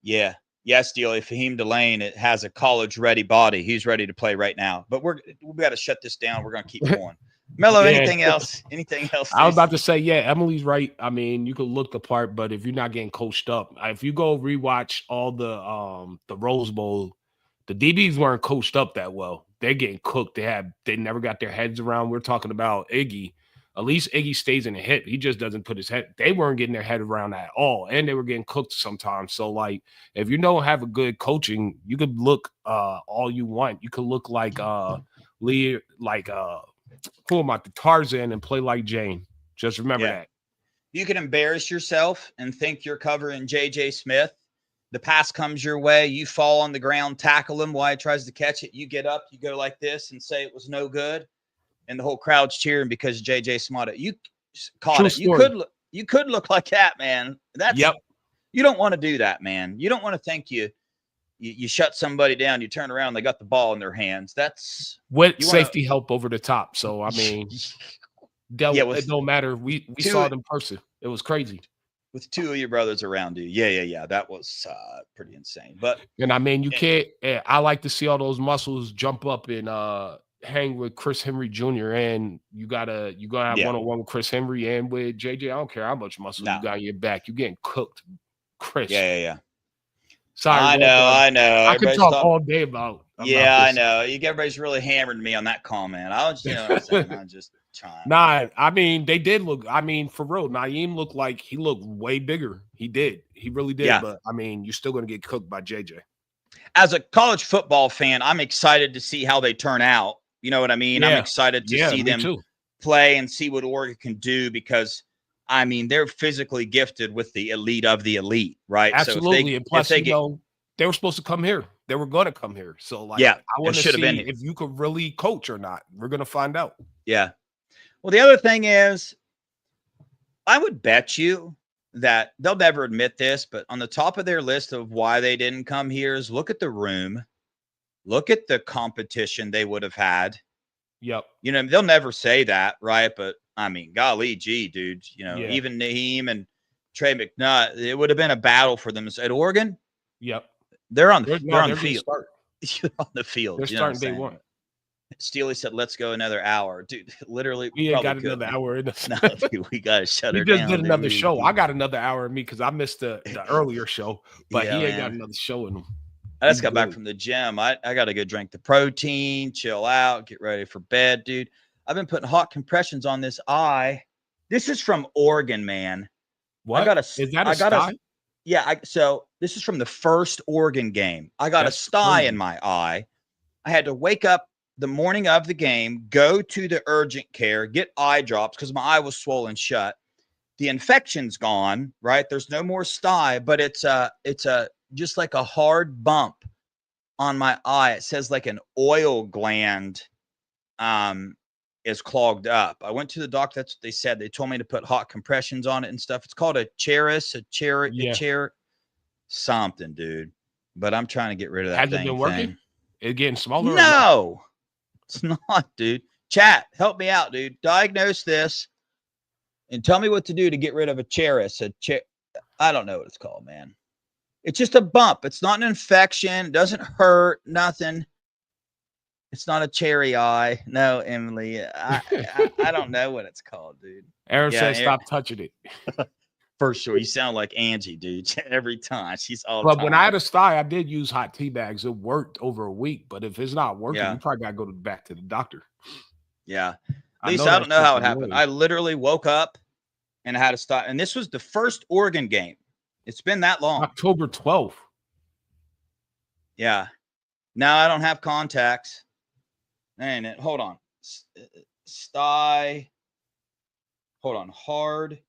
yeah. Yes, Dealey. Fahim Delane, it has a college-ready body. He's ready to play right now. But we got to shut this down. We're going to keep going. Mello, anything else? Anything else? I was about to say, yeah, Emily's right. I mean, you could look the part, but if you're not getting coached up, if you go rewatch all the Rose Bowl, the DBs weren't coached up that well. They're getting cooked. They never got their heads around. We're talking about Iggy. At least Iggy stays in the hip. He just doesn't put his head. They weren't getting their head around at all, and they were getting cooked sometimes. So, like, if you don't have a good coaching, you could look all you want. You could look like Lee, like who am I? The Tarzan, and play like Jane. Just remember that. You can embarrass yourself and think you're covering J.J. Smith. The pass comes your way. You fall on the ground, tackle him while he tries to catch it. You get up, you go like this and say it was no good. And the whole crowd's cheering because JJ Smollett. You caught it. You could look like that, man. You don't want to do that, man. You don't want to think you shut somebody down, you turn around, they got the ball in their hands. That's with safety help over the top. So I mean, it don't matter. We saw it in person. It was crazy. With 2 of your brothers around you. Yeah. That was pretty insane. But and I mean, you can't. I like to see all those muscles jump up and hang with Chris Henry Jr. And you gotta have one-on-one with Chris Henry and with JJ. I don't care how much muscle you got in your back. You're getting cooked, Chris. Yeah. Sorry, I know. I could talk all day about I know. Everybody's really hammered me on that comment. I was, I'm just trying. Nah, I mean, they did look. I mean, for real, Naeem looked like he looked way bigger. He did. He really did. Yeah. But I mean, you're still gonna get cooked by JJ. As a college football fan, I'm excited to see how they turn out. You know what I mean? Yeah. I'm excited to see them play and see what Oregon can do because I mean, they're physically gifted with the elite of the elite, right? Absolutely. So And plus, they were supposed to come here. They were going to come here. So, like, yeah, I want to should have been see if you could really coach or not. We're going to find out. Yeah. Well, the other thing is, I would bet you that they'll never admit this, but on the top of their list of why they didn't come here is look at the room, look at the competition they would have had. Yep. You know, they'll never say that, right? But I mean, golly gee, dude, you know, even Naheem and Trey McNutt, it would have been a battle for them at Oregon. Yep. They're on the field. On the field. They're starting day one. Steely said, "Let's go another hour, dude." Literally, we ain't got another hour in us. No, dude, we got to shut her down. He just did another show. I got another hour in me because I missed the earlier show, but he ain't got another show in him. I just got back from the gym. I got to go drink the protein, chill out, get ready for bed, dude. I've been putting hot compressions on this eye. This is from Oregon, man. What? Is that a sty? Yeah. So this is from the first Oregon game. I got a sty in my eye. I had to wake up the morning of the game, go to the urgent care, get eye drops because my eye was swollen shut. The infection's gone, right? There's no more sty, but it's just like a hard bump on my eye. It says like an oil gland is clogged up. I went to the doctor. That's what they said. They told me to put hot compressions on it and stuff. It's called a chair something, dude. But I'm trying to get rid of that. Has it been working? It's getting smaller? No, it's not, dude. Chat, help me out, dude. Diagnose this and tell me what to do to get rid of a charis. I don't know what it's called, man. It's just a bump. It's not an infection. It doesn't hurt. Nothing. It's not a cherry eye. No, Emily. I don't know what it's called, dude. Aaron said stop touching it. For sure. You sound like Angie, dude. Every time. She's all But when I had a sty, I did use hot tea bags. It worked over a week. But if it's not working, you probably got to go back to the doctor. Yeah. At least I don't know how it happened. I literally woke up and I had a sty. And this was the first Oregon game. It's been that long. October 12th. Yeah. Now I don't have contacts. And hold on. Sty. Hold on. Hard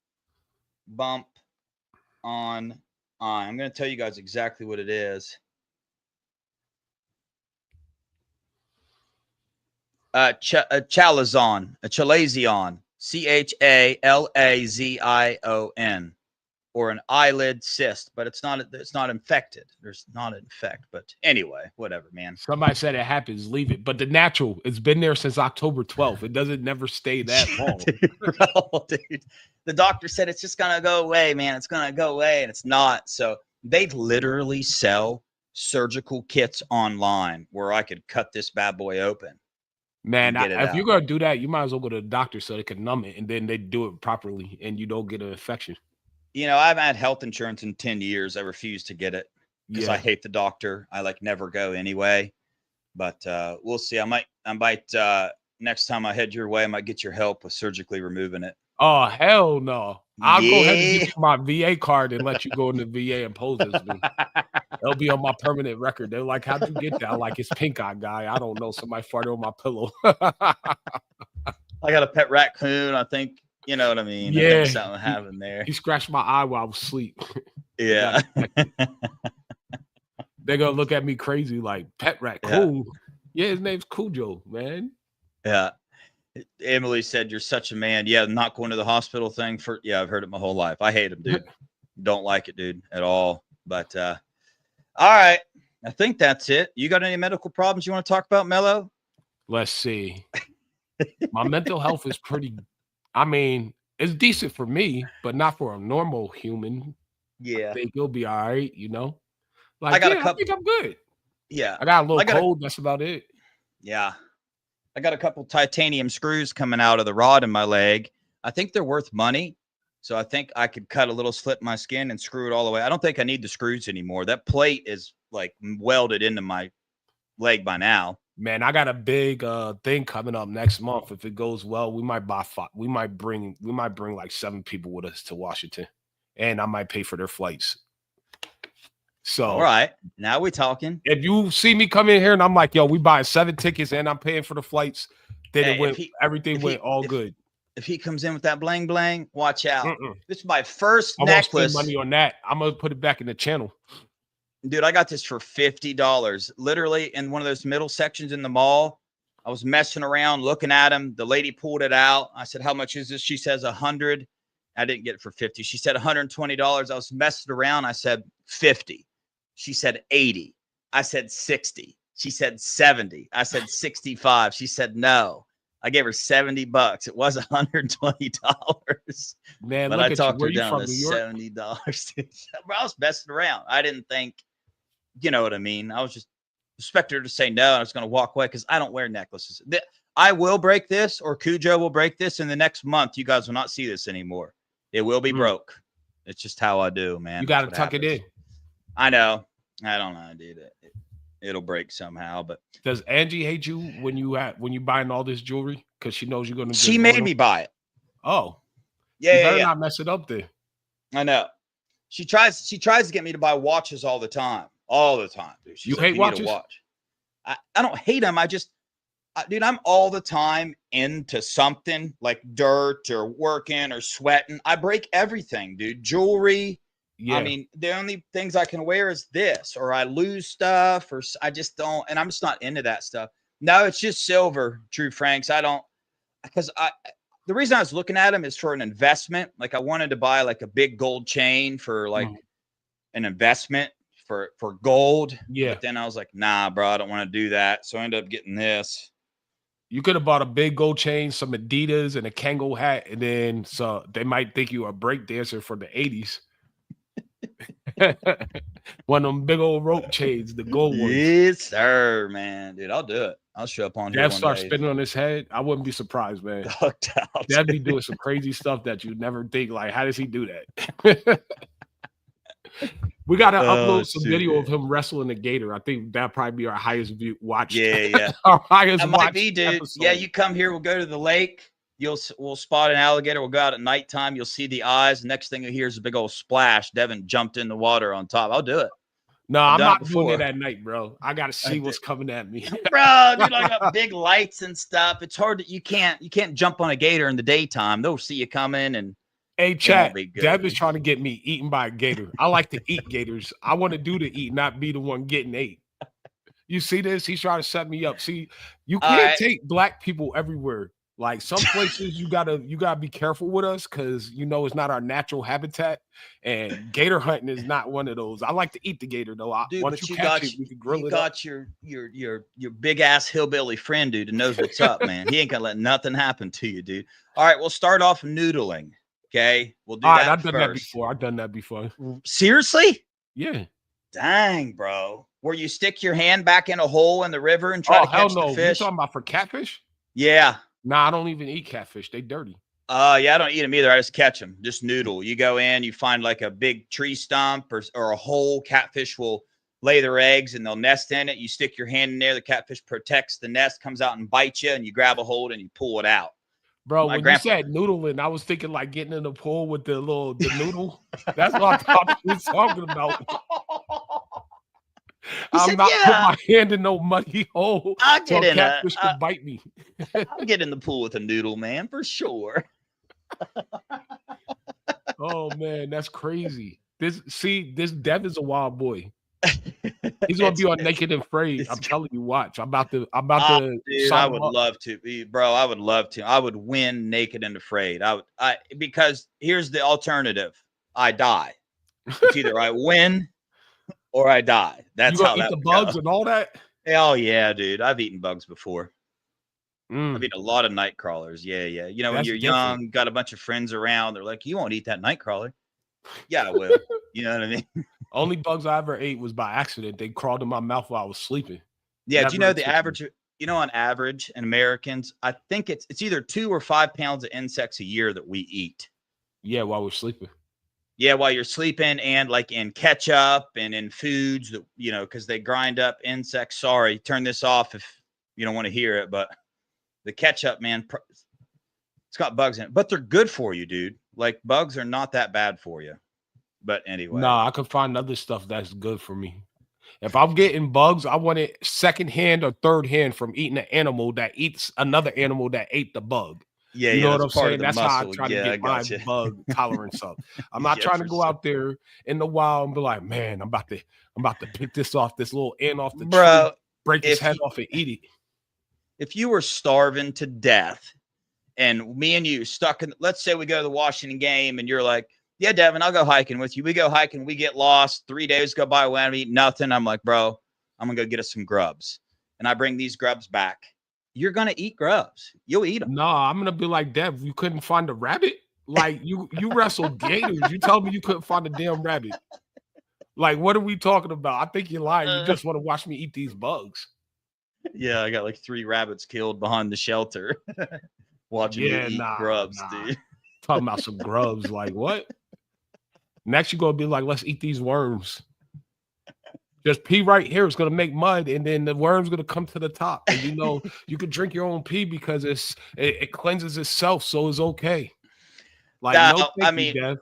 bump on eye. I'm going to tell you guys exactly what it is. Chalazion. Chalazion. Or an eyelid cyst, but it's not infected. There's not an infect, but anyway, whatever, man. Somebody said it happens, leave it. But the natural, it's been there since October 12th. It doesn't never stay that long. Dude. The doctor said it's just gonna go away, man. It's gonna go away, and it's not. So they literally sell surgical kits online where I could cut this bad boy open. Man, if you're gonna do that, you might as well go to the doctor so they can numb it, and then they do it properly, and you don't get an infection. You know, I've had health insurance in 10 years. I refuse to get it because I hate the doctor. I never go anyway, but we'll see. I might next time I head your way, I might get your help with surgically removing it. Oh, hell no. I'll go ahead and give you my VA card and let you go in the VA and pose as me. It'll be on my permanent record. They're like, how'd you get that? I'm like, it's pink eye guy. I don't know. Somebody farted on my pillow. I got a pet raccoon, I think. You know what I mean? Yeah. I think something happened there. He scratched my eye while I was asleep. Yeah. They're going to look at me crazy like, pet rat, cool. Yeah, his name's Cujo, man. Yeah. Emily said, you're such a man. Yeah, not going to the hospital thing I've heard it my whole life. I hate him, dude. Don't like it, dude, at all. But, all right. I think that's it. You got any medical problems you want to talk about, Mello? Let's see. My mental health is pretty I mean, it's decent for me, but not for a normal human. Yeah. I think you'll be all right, you know? Like, I think I'm good. Yeah. I got a little cold. That's about it. Yeah. I got a couple titanium screws coming out of the rod in my leg. I think they're worth money. So I think I could cut a little slit in my skin and screw it all the way. I don't think I need the screws anymore. That plate is like welded into my leg by now. Man, I got a big thing coming up next month. If it goes well, we might buy 5. We might bring like 7 people with us to Washington, and I might pay for their flights. So, all right, now we're talking. If you see me come in here and I'm like, yo, we buying 7 tickets and I'm paying for the flights, then everything went all good. If he comes in with that bling bling, watch out. Mm-mm. This is my first I won't spend necklace. money on that. I'm gonna put it back in the channel. Dude, I got this for $50. Literally in one of those middle sections in the mall. I was messing around, looking at him. The lady pulled it out. I said, "How much is this?" She says 100. I didn't get it for 50. She said $120. I was messing around. I said 50. She said 80. I said 60. She said 70. I said 65. She said no. I gave her $70. It was $120. Man, But look I at talked you. Where her you down from, to New York? $70. Bro, I was messing around. I didn't think, you know what I mean? I was just expecting her to say no. And I was going to walk away because I don't wear necklaces. I will break this, or Cujo will break this in the next month. You guys will not see this anymore. It will be broke. It's just how I do, man. You got to tuck it in. I know. I don't know, dude. It'll break somehow. But does Angie hate you when you buying all this jewelry because she knows you're going to? She made me buy it. Oh, yeah, you better yeah. not mess it up there. I know. She tries to get me to buy watches all the time. All the time, dude. She's you like, hate watches? Need a watch. I don't hate them. Dude, I'm all the time into something like dirt or working or sweating. I break everything, dude. Jewelry. Yeah. I mean, the only things I can wear is this, or I lose stuff, or I just don't, and I'm just not into that stuff. No, it's just silver, True Franks. The reason I was looking at them is for an investment. Like I wanted to buy like a big gold chain for like an investment for gold. Yeah. But then I was like, nah, bro, I don't want to do that. So I ended up getting this. You could have bought a big gold chain, some Adidas, and a Kangol hat, and then so they might think you a break dancer for the 80s. One of them big old rope chains, the gold ones. Yes, sir, man. Dude, I'll do it. I'll show up on here. Dad start spinning on his head. I wouldn't be surprised, man. Dad be doing some crazy stuff that you never think. Like, how does he do that? We got to upload some video of him wrestling a gator. I think that'll probably be our highest view watch. Yeah. Our highest that might be, dude. Episode. Yeah, you come here, we'll go to the lake. We'll spot an alligator. We'll go out at nighttime. You'll see the eyes. The next thing you hear is a big old splash. Devin jumped in the water on top. I'll do it. No, I'm not doing it at night, bro. I got to see what's coming at me. Bro, dude, I got big lights and stuff. It's hard you can't jump on a gator in the daytime. They'll see you coming and hey, chat, Deb is trying to get me eaten by a gator. I like to eat gators. I want to do the eat, not be the one getting ate. You see this? He's trying to set me up. See, you can't take black people everywhere. Like some places you gotta be careful with us because you know it's not our natural habitat. And gator hunting is not one of those. I like to eat the gator though. Dude, once you catch it, we can grill it. You got your big ass hillbilly friend, dude, who knows what's up, man. He ain't gonna let nothing happen to you, dude. All right, we'll start off noodling. Okay, we'll do that. I've done that before. Seriously? Yeah. Dang, bro. Where you stick your hand back in a hole in the river and try to catch the fish? You talking about for catfish? Yeah. Nah, I don't even eat catfish. They dirty. Yeah, I don't eat them either. I just catch them. Just noodle. You go in, you find like a big tree stump or a hole. Catfish will lay their eggs and they'll nest in it. You stick your hand in there. The catfish protects the nest, comes out and bites you, and you grab a hold and you pull it out. Bro, when you said noodling, I was thinking like getting in the pool with the noodle. That's what I thought you was talking about. I'm not putting my hand in no muddy hole. I'll get in catfish could bite me. I'll get in the pool with a noodle, man, for sure. Oh man, that's crazy. This Dev is a wild boy. He's gonna be on Naked and Afraid. I'm telling you, watch. I'm about to. Dude, I would love to, bro. I would love to. I would win Naked and Afraid. Because here's the alternative. I die. It's either I win or I die. That's how that eat the bugs and all that. Hell yeah, dude. I've eaten bugs before. I've eaten a lot of night crawlers. Yeah. You know, when you're young, got a bunch of friends around. They're like, "You won't eat that night crawler." Yeah, I will. You know what I mean? Only bugs I ever ate was by accident. They crawled in my mouth while I was sleeping. Yeah, do you know the average? You know, on average, in Americans, I think it's either 2 or 5 pounds of insects a year that we eat. Yeah, while we're sleeping. Yeah, while you're sleeping, and like in ketchup and in foods that, you know, because they grind up insects. Sorry, turn this off if you don't want to hear it, but the ketchup, man, it's got bugs in it, but they're good for you, dude. Like bugs are not that bad for you. But anyway. No, I could find other stuff that's good for me. If I'm getting bugs, I want it second hand or third hand from eating an animal that eats another animal that ate the bug. Yeah, You yeah, know what that's I'm part saying? of the That's how I muscle. try to Yeah, I get my gotcha. bug tolerance up. I'm not Yeah, trying to for go sure. out there in the wild and be like, man, I'm about to pick this little ant off the tree, Bro, break his if head you, off and eat it. if you were starving to death and me and you stuck in, let's say we go to the Washington game and you're like, yeah, Devin, I'll go hiking with you. We go hiking, we get lost. 3 days go by, we haven't eaten nothing. I'm like, bro, I'm gonna go get us some grubs. And I bring these grubs back. You're gonna eat grubs. You'll eat them. No, I'm gonna be like, Dev, you couldn't find a rabbit? Like you wrestled gators. You told me you couldn't find a damn rabbit. Like, what are we talking about? I think you're lying. You just want to watch me eat these bugs. Yeah, I got like 3 rabbits killed behind the shelter. Watching you Yeah, eat nah. grubs, dude. Talking about some grubs. Like, what? Next, you're gonna be like, let's eat these worms. Just pee right here. It's gonna make mud, and then the worm's gonna come to the top. And you know, you can drink your own pee because it cleanses itself, so it's okay. Like, No, no, I thank you, mean, Dev.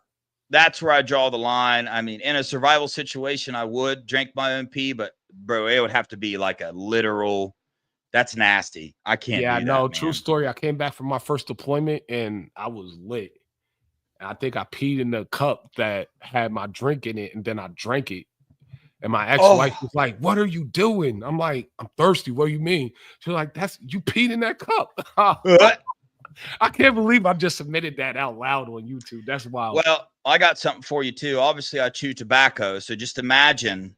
that's where I draw the line. I mean, in a survival situation, I would drink my own pee, but bro, it would have to be like a literal. That's nasty. I can't Yeah, do no, that, true man. story. I came back from my first deployment and I was lit. And I think I peed in the cup that had my drink in it, and then I drank it. And my ex-wife Oh, was like, "What are you doing?" I'm like, "I'm thirsty." What do you mean? She's like, "That's you peed in that cup." I can't believe I just submitted that out loud on YouTube. That's wild. well, I got something for you too. Obviously, I chew tobacco, so just imagine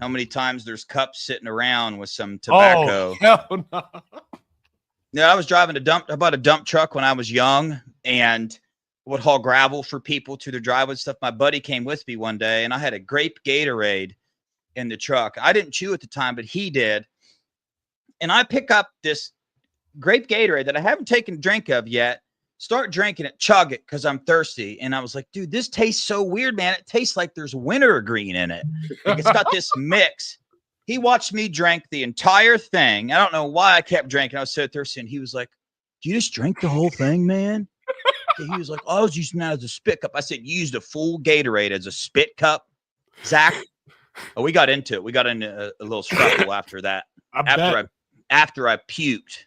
how many times there's cups sitting around with some Oh, tobacco. hell no. Yeah, I was driving I bought a dump truck when I was young and would haul gravel for people to their driveway and stuff. My buddy came with me one day and I had a grape Gatorade in the truck. I didn't chew at the time, but he did. And I pick up this grape Gatorade that I haven't taken a drink of yet, start drinking it, chug it because I'm thirsty. And I was like, dude, this tastes so weird, man. It tastes like there's wintergreen in it. Like it's got this mix. He watched me drink the entire thing. I don't know why I kept drinking. I was so thirsty. And he was like, do you just drink the whole thing, man? And he was like, oh, I was using that as a spit cup. I said, you used a full Gatorade as a spit cup, Zach? Oh, we got into it. We got into a little struggle after that. After I puked.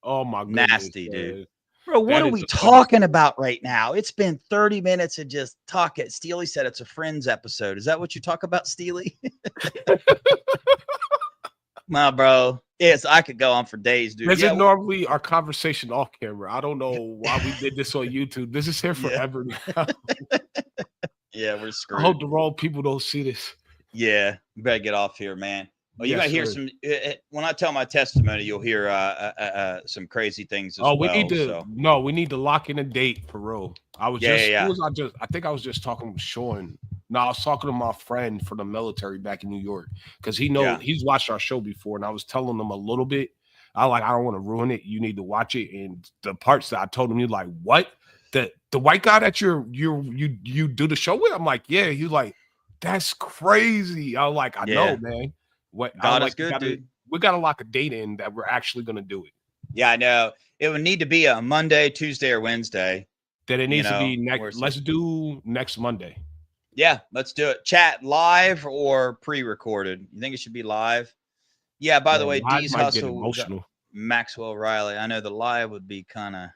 Oh my goodness. Nasty, man. dude. Bro, what That are is we a talking about right now? It's been 30 minutes of just talking. Steely said it's a Friends episode. Is that what you talk about, Steely? Nah, bro. Yes, I could go on for days, dude. This Yeah, is normally our conversation off camera. I don't know why we did this on YouTube. This is here forever now. yeah, we're I screwed. hope the wrong people don't see this. Yeah, you better get off here, man. Oh, you Yes, gotta hear sir. some. When I tell my testimony, you'll hear some crazy things as Oh, well. we need to lock in a date for real. I think I was just talking with Sean. No, I was talking to my friend from the military back in New York because he's watched our show before, and I was telling him a little bit. I don't want to ruin it. You need to watch it, and the parts that I told him, you're like, what? The white guy that you do the show with? I'm like, yeah. He's like, that's crazy. I was like, I know, man. What God is good, dude. We got to lock a date in that we're actually going to do it. Yeah, I know. It would need to be a Monday, Tuesday, or Wednesday. That it needs to be next. Let's do next Monday. Yeah, let's do it. Chat live or pre-recorded. You think it should be live? Yeah. By the way, D's Hustle, emotional. Maxwell Riley. I know the live would be kind of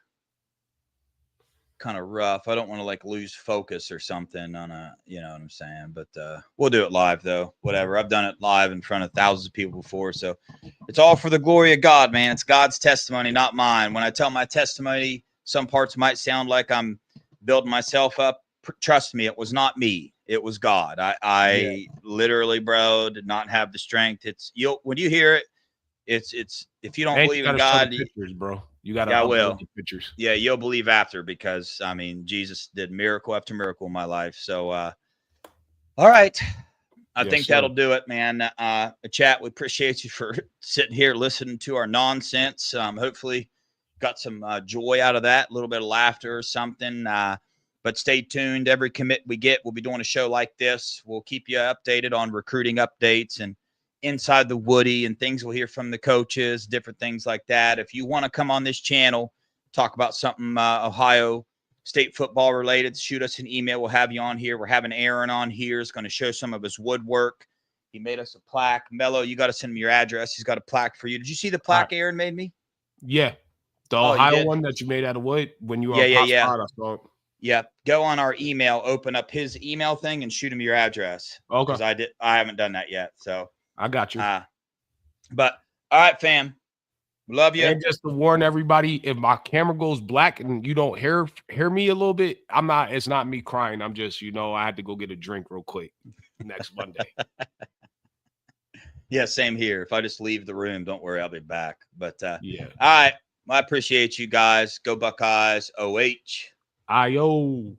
rough. I don't want to like lose focus or something on you know what I'm saying, but we'll do it live though. Whatever. I've done it live in front of thousands of people before, so it's all for the glory of God, man. It's God's testimony, not mine. When I tell my testimony, some parts might sound like I'm building myself up. Trust me, it was not me. It was God. I literally, bro, did not have the strength. When you hear it, it's if you don't believe in God, pictures, bro. You got to upload the pictures. Yeah, you'll believe after because I mean Jesus did miracle after miracle in my life. So all right. I think that'll do it, man. Chat, we appreciate you for sitting here listening to our nonsense. Hopefully got some joy out of that, a little bit of laughter or something. But stay tuned. Every commit we get, we'll be doing a show like this. We'll keep you updated on recruiting updates and inside the Woody and things we'll hear from the coaches, different things like that. If you want to come on this channel, talk about something Ohio State football related, shoot us an email. We'll have you on here. We're having Aaron on here. He's going to show some of his woodwork. He made us a plaque. Mello, you got to send him your address. He's got a plaque for you. Did you see the plaque Aaron made me? Yeah. The Oh, you Ohio did? one that you made out of wood when you were Yeah, on yeah, Pop's yeah. Pod, I saw it. Yeah, go on our email, open up his email thing, and shoot him your address. Okay. Because I haven't done that yet. So I got you. But all right, fam. Love you. And just to warn everybody, if my camera goes black and you don't hear me a little bit, it's not me crying. I'm just, I had to go get a drink real quick next Monday. Yeah, same here. If I just leave the room, don't worry, I'll be back. But yeah. All right. Well, I appreciate you guys. Go Buckeyes. OH. IO.